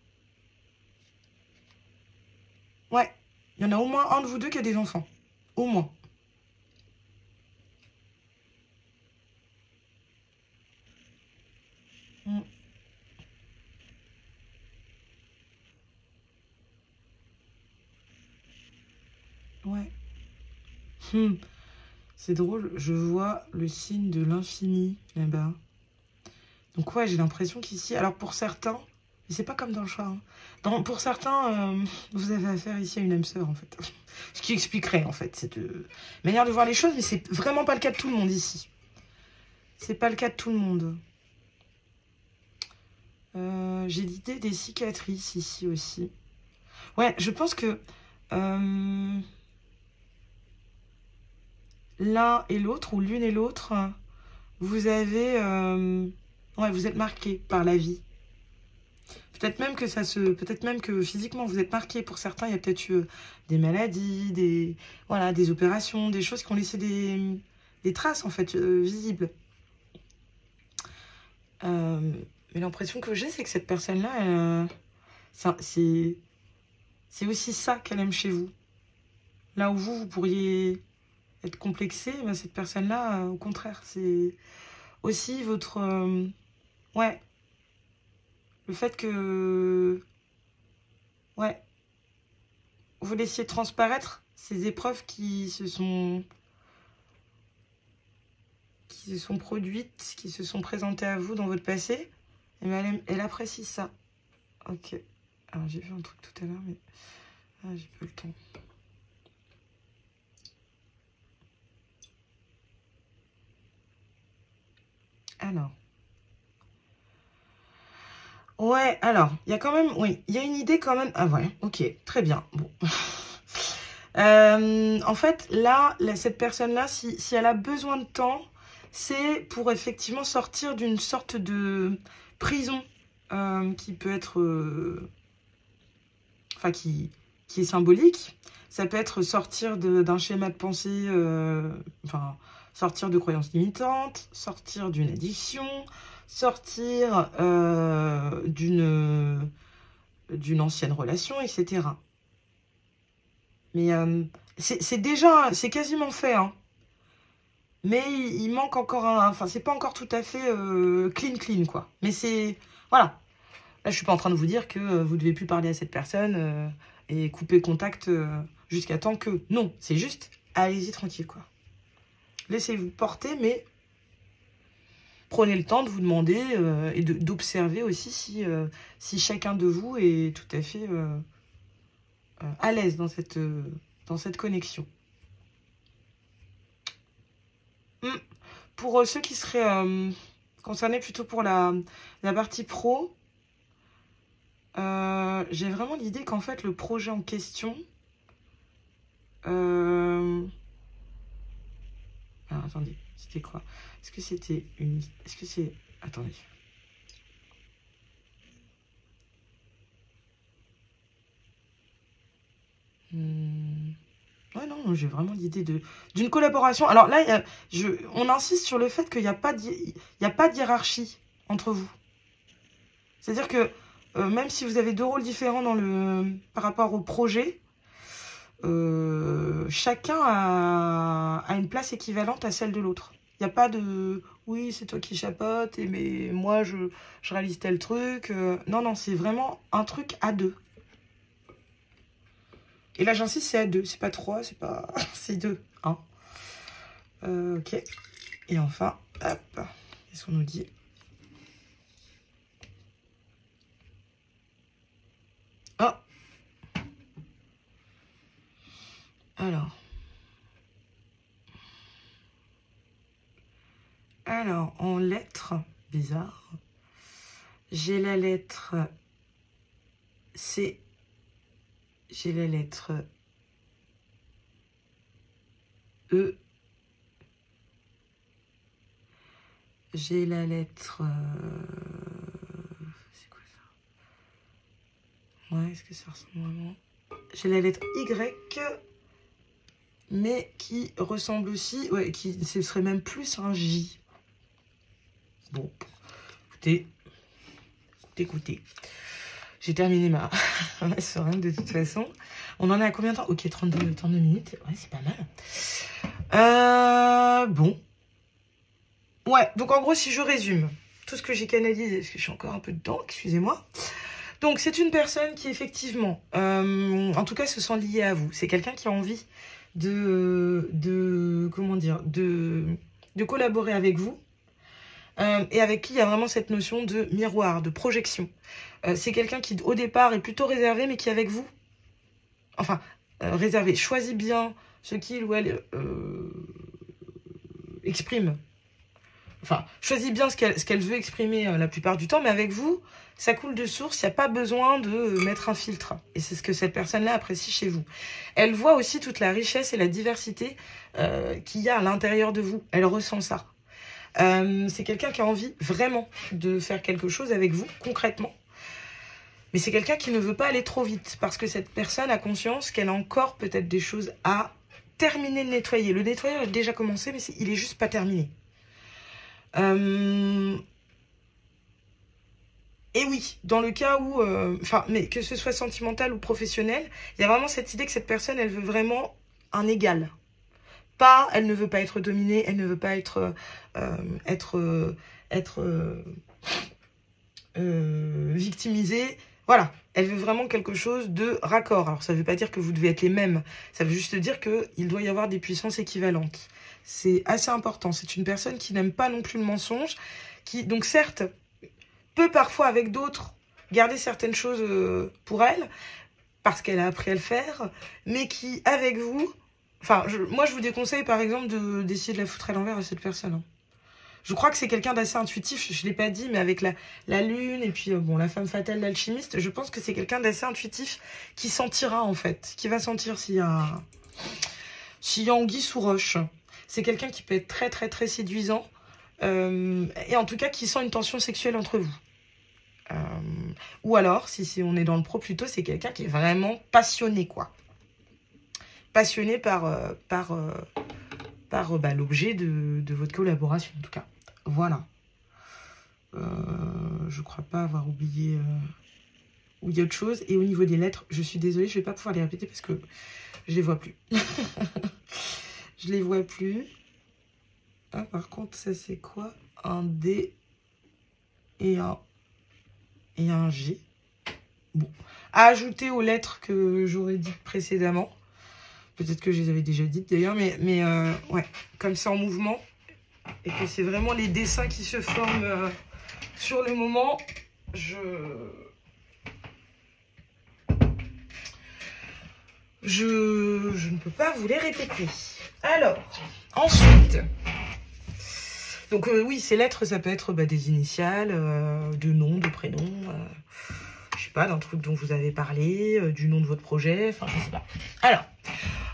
Ouais. Il y en a au moins un de vous deux qui a des enfants. Au moins. Ouais. C'est drôle, je vois le signe de l'infini là-bas. Donc ouais, j'ai l'impression qu'ici... Alors pour certains, mais c'est pas comme dans le choix. Hein. Pour certains, vous avez affaire ici à une âme sœur en fait. Ce qui expliquerait en fait cette manière de voir les choses, mais c'est vraiment pas le cas de tout le monde ici. C'est pas le cas de tout le monde. J'ai l'idée des cicatrices ici aussi. Ouais, je pense que l'un et l'autre, ou l'une et l'autre, vous avez... ouais, vous êtes marqués par la vie. Peut-être même que peut-être même que physiquement vous êtes marqués. Pour certains, il y a peut-être eu des maladies, voilà, des opérations, des choses qui ont laissé des traces en fait visibles. Mais l'impression que j'ai, c'est que cette personne-là, c'est aussi ça qu'elle aime chez vous. Là où vous pourriez être complexé, ben cette personne-là, au contraire, c'est aussi votre... ouais. Le fait que... Ouais. Vous laissiez transparaître ces épreuves qui se sont produites, qui se sont présentées à vous dans votre passé. Et bien elle apprécie ça. Ok. Alors j'ai vu un truc tout à l'heure, mais j'ai pas le temps. Alors. Ouais, alors, il y a quand même... Oui, il y a une idée quand même... Ah ouais, ok, très bien. Bon. En fait, là cette personne-là, si elle a besoin de temps, c'est pour effectivement sortir d'une sorte de prison qui peut être... Enfin, qui est symbolique. Ça peut être sortir d'un schéma de pensée... Enfin, sortir de croyances limitantes, sortir d'une addiction, sortir d'une ancienne relation, etc. Mais c'est quasiment fait, hein. Mais il manque encore un... Enfin, c'est pas encore tout à fait clean, quoi. Mais c'est... Voilà. Là, je suis pas en train de vous dire que vous devez plus parler à cette personne et couper contact jusqu'à temps que... Non, c'est juste, allez-y tranquille, quoi. Laissez-vous porter, mais prenez le temps de vous demander et d'observer aussi si chacun de vous est tout à fait à l'aise dans cette connexion. Pour ceux qui seraient concernés plutôt pour la partie pro, j'ai vraiment l'idée qu'en fait le projet en question... Alors, attendez, c'était quoi? Est-ce que c'était une... Est-ce que c'est... Attendez. Ouais, non, j'ai vraiment l'idée d'une collaboration. Alors là, on insiste sur le fait qu'il n'y a pas de hiérarchie entre vous. C'est-à-dire que même si vous avez deux rôles différents par rapport au projet, chacun a une place équivalente à celle de l'autre. Il n'y a pas de « oui, c'est toi qui chapeaute, mais moi, je réalise tel truc. » Non, non, c'est vraiment un truc à deux. Et là, j'insiste, c'est à deux. C'est pas trois, c'est pas... c'est deux. Hein. Ok. Et enfin, hop. Qu'est-ce qu'on nous dit? Oh. Alors, en lettres, bizarre, j'ai la lettre C, j'ai la lettre E, j'ai la lettre... c'est quoi ça? Ouais, est-ce que ça ressemble vraiment? J'ai la lettre Y, mais qui ressemble aussi... Ouais, ce serait même plus un J. Bon, écoutez. J'ai terminé ma seringue de toute façon. On en est à combien de temps? Ok, 32 minutes. Ouais, c'est pas mal. Bon. Ouais, donc en gros, si je résume tout ce que j'ai canalisé, parce que je suis encore un peu dedans, excusez-moi. Donc, c'est une personne qui, effectivement, en tout cas, se sent liée à vous. C'est quelqu'un qui a envie comment dire, de collaborer avec vous. Et avec qui il y a vraiment cette notion de miroir, de projection. C'est quelqu'un qui, au départ, est plutôt réservé, mais qui, avec vous, enfin, réservé, choisit bien ce qu'il ou elle exprime. Enfin, choisit bien ce qu'elle veut exprimer la plupart du temps, mais avec vous, ça coule de source, il n'y a pas besoin de mettre un filtre. Et c'est ce que cette personne-là apprécie chez vous. Elle voit aussi toute la richesse et la diversité qu'il y a à l'intérieur de vous. Elle ressent ça. C'est quelqu'un qui a envie vraiment de faire quelque chose avec vous, concrètement. Mais c'est quelqu'un qui ne veut pas aller trop vite, parce que cette personne a conscience qu'elle a encore peut-être des choses à terminer de nettoyer. Le nettoyage a déjà commencé, mais il est juste pas terminé. Et oui, dans le cas où, mais que ce soit sentimental ou professionnel, il y a vraiment cette idée que cette personne, elle veut vraiment un égal. Elle ne veut pas être dominée, elle ne veut pas être victimiser. Voilà, elle veut vraiment quelque chose de raccord. Alors, ça ne veut pas dire que vous devez être les mêmes. Ça veut juste dire qu'il doit y avoir des puissances équivalentes. C'est assez important. C'est une personne qui n'aime pas non plus le mensonge, qui, donc certes, peut parfois avec d'autres garder certaines choses pour elle, parce qu'elle a appris à le faire, mais qui, avec vous... Enfin, moi, je vous déconseille, par exemple, d'essayer de la foutre à l'envers à cette personne. Hein. Je crois que c'est quelqu'un d'assez intuitif, je ne l'ai pas dit, mais avec la lune et puis bon, la femme fatale, l'alchimiste, je pense que c'est quelqu'un d'assez intuitif qui sentira en fait, qui va sentir s'il y a anguille sous roche. C'est quelqu'un qui peut être très très très séduisant et en tout cas qui sent une tension sexuelle entre vous. Ou alors, si on est dans le pro plutôt, c'est quelqu'un qui est vraiment passionné quoi. Passionné par l'objet de votre collaboration en tout cas. Voilà. Je crois pas avoir oublié ou il y a autre chose. Et au niveau des lettres, je suis désolée, je vais pas pouvoir les répéter parce que je les vois plus. Je les vois plus. Ah, par contre, ça c'est quoi? Un D et un G. Bon. À ajouter aux lettres que j'aurais dites précédemment. Peut-être que je les avais déjà dites d'ailleurs, mais ouais, comme c'est en mouvement. Et que c'est vraiment les dessins qui se forment sur le moment, je ne peux pas vous les répéter. Alors, ensuite, donc oui, ces lettres, ça peut être des initiales, de nom, de prénom, je sais pas, d'un truc dont vous avez parlé, du nom de votre projet, enfin, je sais pas. Alors,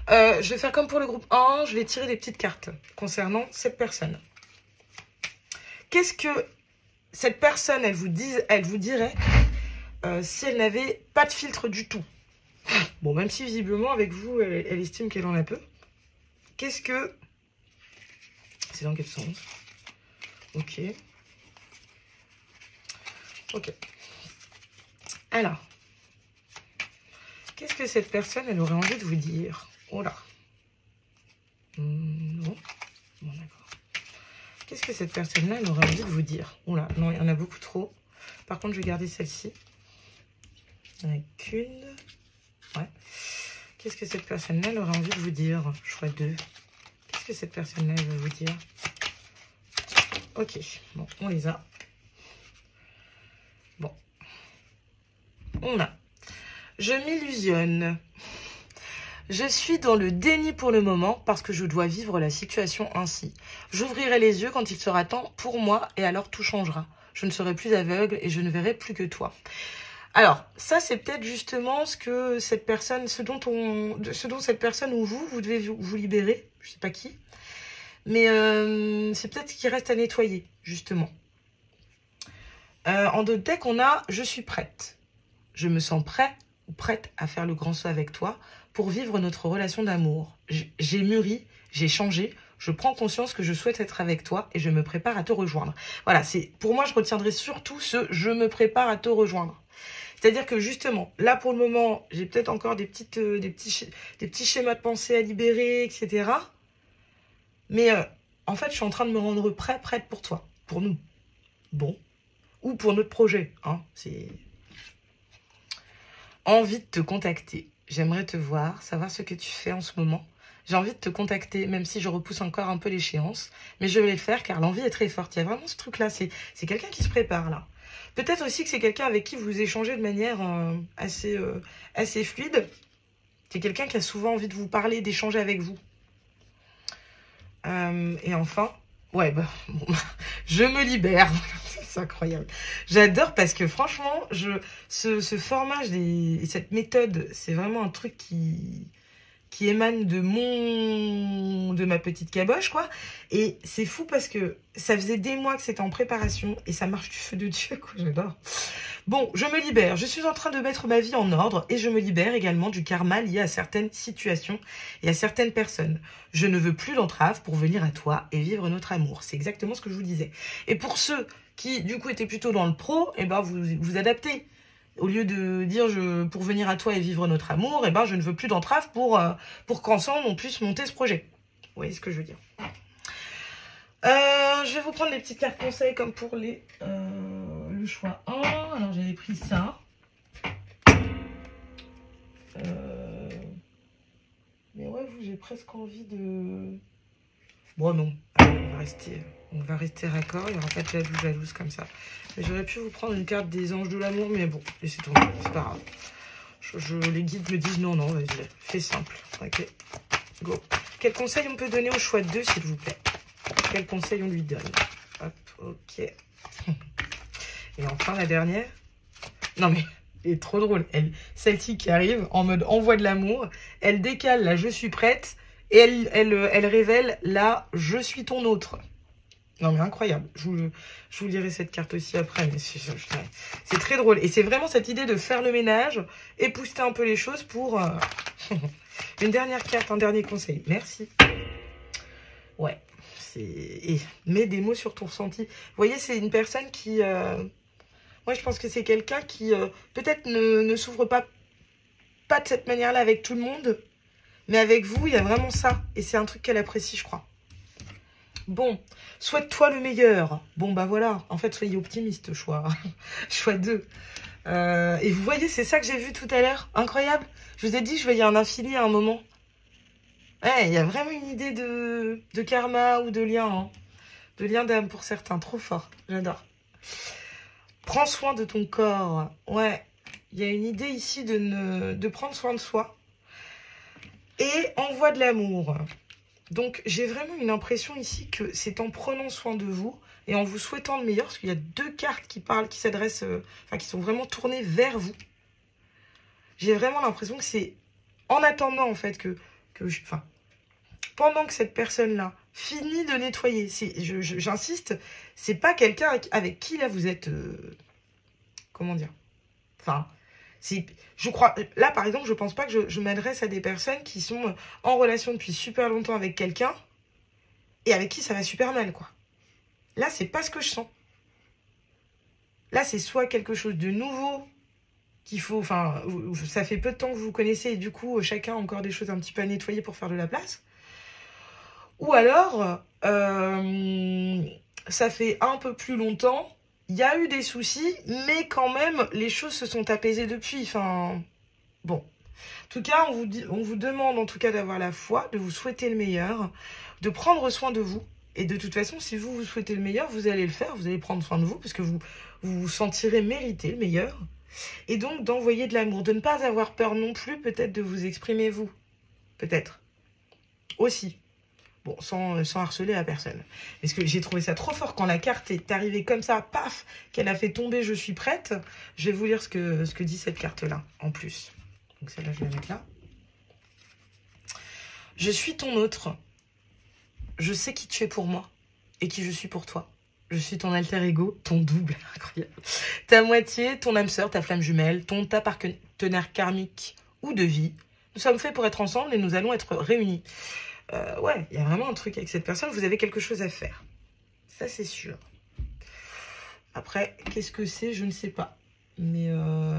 je vais faire comme pour le groupe 1, je vais tirer des petites cartes concernant cette personne. Qu'est-ce que cette personne, elle vous dirait si elle n'avait pas de filtre du tout? Bon, même si visiblement, avec vous, elle estime qu'elle en a peu. Qu'est-ce que... C'est dans quel sens? Ok. Ok. Alors, qu'est-ce que cette personne, elle aurait envie de vous dire? Oh là. Non. Bon, d'accord. Qu'est-ce que cette personne-là, elle aurait envie de vous dire? Oh là, non, il y en a beaucoup trop. Par contre, je vais garder celle-ci. Il n'y en a qu'une. Ouais. Qu'est-ce que cette personne-là, elle aurait envie de vous dire? Choix 2. Qu'est-ce que cette personne-là, elle veut vous dire? Ok. Bon, on les a. Bon. On a. Je m'illusionne. Je suis dans le déni pour le moment parce que je dois vivre la situation ainsi. J'ouvrirai les yeux quand il sera temps pour moi et alors tout changera. Je ne serai plus aveugle et je ne verrai plus que toi. Alors, ça c'est peut-être justement ce que cette personne, ce dont cette personne ou vous devez vous libérer. Je ne sais pas qui. Mais c'est peut-être ce qui reste à nettoyer, justement. En d'autres decks, on a « Je suis prête ». Je me sens prêt ou prête à faire le grand saut avec toi pour vivre notre relation d'amour. J'ai mûri, j'ai changé, je prends conscience que je souhaite être avec toi et je me prépare à te rejoindre. Voilà, pour moi, je retiendrai surtout ce « je me prépare à te rejoindre ». C'est-à-dire que justement, là pour le moment, j'ai peut-être encore des petits schémas de pensée à libérer, etc. Mais en fait, je suis en train de me rendre prête pour toi, pour nous. Bon, ou pour notre projet, hein, c'est... Envie de te contacter. J'aimerais te voir, savoir ce que tu fais en ce moment. J'ai envie de te contacter, même si je repousse encore un peu l'échéance. Mais je vais le faire car l'envie est très forte. Il y a vraiment ce truc-là. C'est quelqu'un qui se prépare, là. Peut-être aussi que c'est quelqu'un avec qui vous échangez de manière assez fluide. C'est quelqu'un qui a souvent envie de vous parler, d'échanger avec vous. Et enfin, ouais, bon, je me libère. C'est incroyable. J'adore parce que franchement, ce format et cette méthode, c'est vraiment un truc qui émane de ma petite caboche, quoi. Et c'est fou parce que ça faisait des mois que c'était en préparation et ça marche du feu de Dieu, quoi. J'adore. Bon, je me libère. Je suis en train de mettre ma vie en ordre et je me libère également du karma lié à certaines situations et à certaines personnes. Je ne veux plus d'entrave pour venir à toi et vivre notre amour. C'est exactement ce que je vous disais. Et pour ceux qui, du coup, étaient plutôt dans le pro, eh ben, vous adaptez. Au lieu de dire pour venir à toi et vivre notre amour, eh ben, je ne veux plus d'entrave pour qu'ensemble on puisse monter ce projet. Vous voyez ce que je veux dire. Je vais vous prendre les petites cartes conseils comme pour le le choix 1. Alors, j'avais pris ça. Mais ouais, vous, j'ai presque envie de... Bon, non. Allez, on va rester raccord. Il n'y aura pas de jalouse comme ça. Mais j'aurais pu vous prendre une carte des anges de l'amour, mais bon, laissez tomber, c'est pas grave. Les guides me disent non, vas-y, fais simple. Ok, go. Quel conseil on peut donner au choix 2, s'il vous plaît? Quel conseil on lui donne? Hop, ok. Et enfin, la dernière. Non, mais elle est trop drôle. Celle-ci qui arrive en mode envoi de l'amour. Elle décale la je suis prête et elle révèle la je suis ton autre. Non, mais incroyable. Je vous lirai cette carte aussi après. Mais c'est très drôle. Et c'est vraiment cette idée de faire le ménage, épouster un peu les choses pour... une dernière carte, un dernier conseil. Merci. Ouais. Mets des mots sur ton ressenti. Vous voyez, c'est une personne qui... Moi, je pense que c'est quelqu'un qui peut-être ne s'ouvre pas de cette manière-là avec tout le monde. Mais avec vous, il y a vraiment ça. Et c'est un truc qu'elle apprécie, je crois. Bon, souhaite-toi le meilleur. Bon, bah voilà. En fait, soyez optimiste, choix 2. Et vous voyez, c'est ça que j'ai vu tout à l'heure. Incroyable. Je vous ai dit, je voyais un infini à un moment. Ouais, il y a vraiment une idée de karma ou de lien. Hein. De lien d'âme pour certains. Trop fort. J'adore. Prends soin de ton corps. Ouais, il y a une idée ici de prendre soin de soi. Et envoie de l'amour. Donc, j'ai vraiment une impression ici que c'est en prenant soin de vous et en vous souhaitant le meilleur, parce qu'il y a 2 cartes qui s'adressent, qui sont vraiment tournées vers vous. J'ai vraiment l'impression que c'est en attendant, en fait, pendant que cette personne-là finit de nettoyer, j'insiste, c'est pas quelqu'un avec qui, là, vous êtes... comment dire? Je crois, là, par exemple, je pense pas que je m'adresse à des personnes qui sont en relation depuis super longtemps avec quelqu'un et avec qui ça va super mal, quoi. Là, c'est pas ce que je sens. Là, c'est soit quelque chose de nouveau qu'il faut... ça fait peu de temps que vous vous connaissez et du coup, chacun a encore des choses un petit peu à nettoyer pour faire de la place. Ou alors, ça fait un peu plus longtemps... Il y a eu des soucis, mais quand même, les choses se sont apaisées depuis. Bon. En tout cas, on vous demande en tout cas d'avoir la foi, de vous souhaiter le meilleur, de prendre soin de vous. Et de toute façon, si vous souhaitez le meilleur, vous allez le faire, vous allez prendre soin de vous, parce que vous vous sentirez mériter le meilleur. Et donc, d'envoyer de l'amour, de ne pas avoir peur non plus, peut-être de vous exprimer vous. Peut-être. Aussi. Bon, sans harceler la personne. Parce que j'ai trouvé ça trop fort quand la carte est arrivée comme ça, paf, qu'elle a fait tomber « Je suis prête ». Je vais vous lire ce que dit cette carte-là, en plus. Donc celle-là, je vais la mettre là. Je suis ton autre. Je sais qui tu es pour moi et qui je suis pour toi. Je suis ton alter ego, ton double, incroyable. Ta moitié, ton âme sœur, ta flamme jumelle, ta partenaire karmique ou de vie. Nous sommes faits pour être ensemble et nous allons être réunis. Ouais, il y a vraiment un truc avec cette personne. Vous avez quelque chose à faire. Ça, c'est sûr. Après, qu'est-ce que c'est? Je ne sais pas. Mais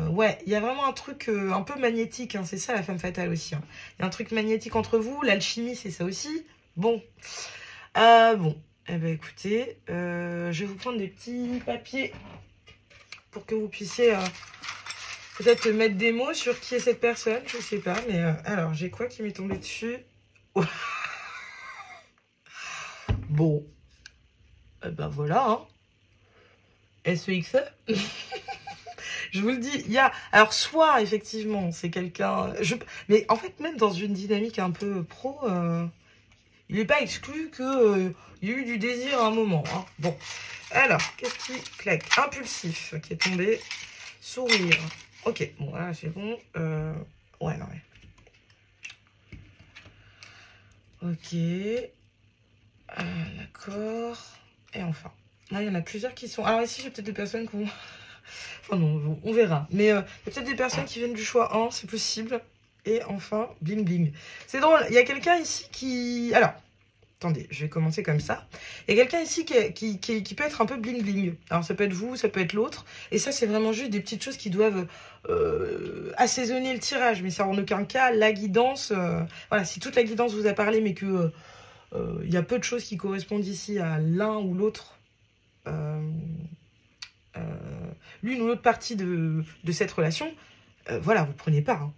ouais, il y a vraiment un truc un peu magnétique. Hein. C'est ça, la femme fatale aussi. Hein. Il y a un truc magnétique entre vous. L'alchimie, c'est ça aussi. Bon. Bon. Eh ben, écoutez, je vais vous prendre des petits papiers pour que vous puissiez peut-être mettre des mots sur qui est cette personne. Je ne sais pas. Mais alors, j'ai quoi qui m'est tombé dessus? Bon, eh ben voilà, hein. SEXE. Je vous le dis, il y a... Alors, soit, effectivement, c'est quelqu'un... Mais en fait, même dans une dynamique un peu pro, il n'est pas exclu qu'il y ait eu du désir à un moment. Hein. Bon, alors, qu'est-ce qui claque? Impulsif, qui est tombé. Sourire. Ok, bon, voilà, c'est bon. Ouais, non, mais... Ok... d'accord. Et enfin, là, il y en a plusieurs qui sont... Alors ici, j'ai peut-être des personnes qui vont... Enfin non, on verra. Mais il y a peut-être des personnes qui viennent du choix 1, c'est possible. Et enfin, bling bling. C'est drôle, il y a quelqu'un ici qui... Alors, attendez, je vais commencer comme ça. Il y a quelqu'un ici qui peut être un peu bling bling. Alors ça peut être vous, ça peut être l'autre. Et ça, c'est vraiment juste des petites choses qui doivent assaisonner le tirage. Mais c'est en aucun cas la guidance. Voilà, si toute la guidance vous a parlé, mais que... il y a peu de choses qui correspondent ici à l'un ou l'autre. l'une ou l'autre partie de cette relation, voilà, vous prenez pas. Hein.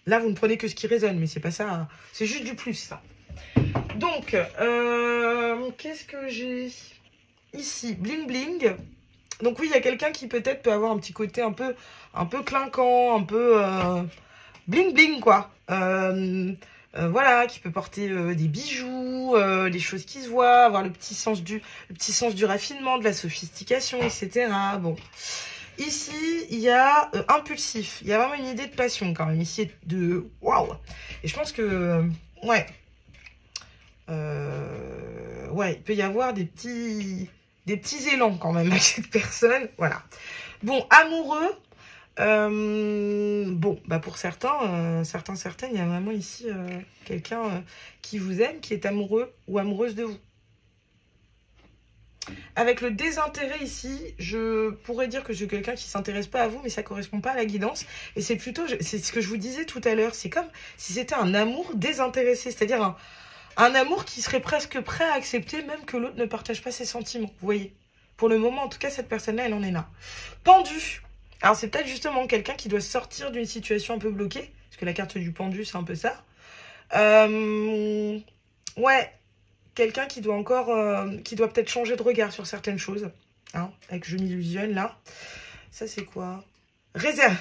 Là, vous ne prenez que ce qui résonne, mais c'est pas ça. Hein. C'est juste du plus, ça. Donc, qu'est-ce que j'ai ici? Bling bling. Donc oui, il y a quelqu'un qui peut-être peut avoir un petit côté un peu clinquant, un peu bling bling, quoi. Voilà, qui peut porter des bijoux, des choses qui se voient, avoir le petit sens du raffinement, de la sophistication, etc. Bon. Ici, il y a impulsif. Il y a vraiment une idée de passion quand même. Ici, de waouh. Et je pense que, ouais. Ouais, il peut y avoir des petits élans quand même avec cette personne. Voilà. Bon, amoureux. Bon, bah pour certaines, il y a vraiment ici quelqu'un qui vous aime, qui est amoureux ou amoureuse de vous. Avec le désintérêt ici, je pourrais dire que j'ai quelqu'un qui ne s'intéresse pas à vous, mais ça ne correspond pas à la guidance. Et c'est plutôt, c'est ce que je vous disais tout à l'heure, c'est comme si c'était un amour désintéressé, c'est-à-dire un amour qui serait presque prêt à accepter même que l'autre ne partage pas ses sentiments, vous voyez. Pour le moment, en tout cas, cette personne-là, elle en est là. Pendu. Alors, c'est peut-être justement quelqu'un qui doit sortir d'une situation un peu bloquée, parce que la carte du pendu, c'est un peu ça. Ouais. Quelqu'un qui doit encore, qui doit peut-être changer de regard sur certaines choses. Hein, avec je m'illusionne, là. Ça, c'est quoi? Réserve.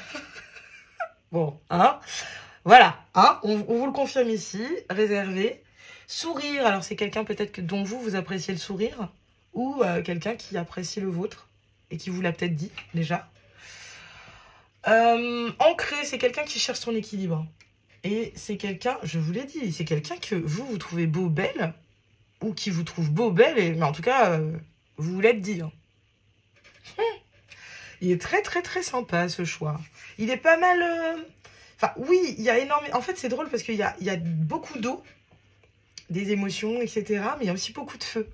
Bon, hein. Voilà, hein. On vous le confirme ici. Réservé. Sourire. Alors, c'est quelqu'un peut-être dont vous appréciez le sourire. Ou quelqu'un qui apprécie le vôtre. Et qui vous l'a peut-être dit, déjà. Ancré, c'est quelqu'un qui cherche son équilibre. Et c'est quelqu'un, je vous l'ai dit, c'est quelqu'un que vous trouvez beau, belle. Ou qui vous trouve beau, belle, mais en tout cas, vous l'êtes dit. Hein. Il est très, très, très sympa, ce choix. Il est pas mal... Enfin, oui, il y a énormément... En fait, c'est drôle parce qu'il y a beaucoup d'eau, des émotions, etc. Mais il y a aussi beaucoup de feu.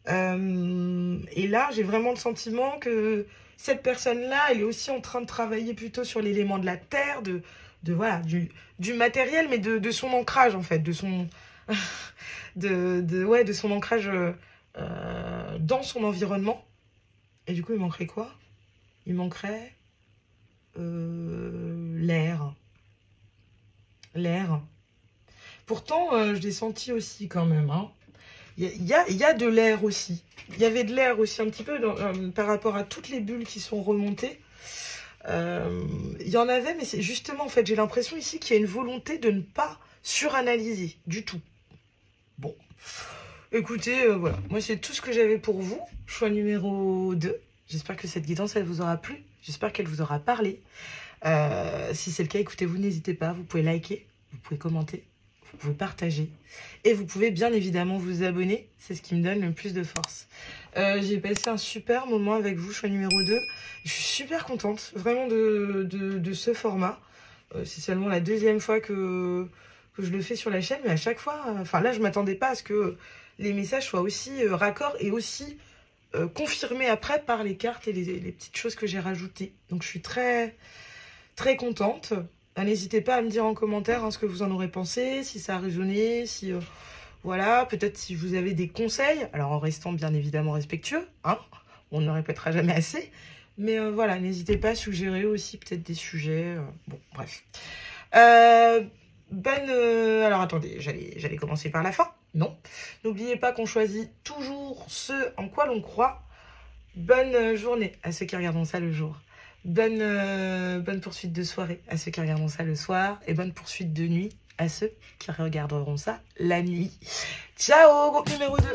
Et là, j'ai vraiment le sentiment que cette personne-là, elle est aussi en train de travailler plutôt sur l'élément de la terre, voilà, du matériel, mais de son ancrage, en fait, de son... de son ancrage dans son environnement. Et du coup, il manquerait quoi? Il manquerait l'air. L'air. Pourtant, je l'ai senti aussi quand même. Hein. Il y a de l'air aussi. Il y avait de l'air aussi un petit peu par rapport à toutes les bulles qui sont remontées. Il y en avait, mais c'est justement, en fait, j'ai l'impression ici qu'il y a une volonté de ne pas suranalyser du tout. Bon, écoutez, voilà, moi c'est tout ce que j'avais pour vous, choix numéro 2. J'espère que cette guidance, elle vous aura plu, j'espère qu'elle vous aura parlé. Si c'est le cas, écoutez-vous, n'hésitez pas, vous pouvez liker, vous pouvez commenter, vous pouvez partager. Et vous pouvez bien évidemment vous abonner, c'est ce qui me donne le plus de force. J'ai passé un super moment avec vous, choix numéro 2. Je suis super contente, vraiment, de ce format. C'est seulement la deuxième fois que je le fais sur la chaîne, mais à chaque fois, enfin là, je m'attendais pas à ce que les messages soient aussi raccords et aussi confirmés après par les cartes et les petites choses que j'ai rajoutées. Donc, je suis très, très contente. N'hésitez pas à me dire en commentaire hein, ce que vous en aurez pensé, si ça a résonné, si... voilà, peut-être si vous avez des conseils, alors en restant bien évidemment respectueux, hein, on ne le répétera jamais assez, mais voilà, n'hésitez pas à suggérer aussi peut-être des sujets, bon, bref. Alors attendez, j'allais commencer par la fin, non. N'oubliez pas qu'on choisit toujours ce en quoi l'on croit. Bonne journée à ceux qui regarderont ça le jour. Bonne poursuite de soirée à ceux qui regarderont ça le soir. Et bonne poursuite de nuit à ceux qui regarderont ça la nuit. Ciao, groupe numéro 2.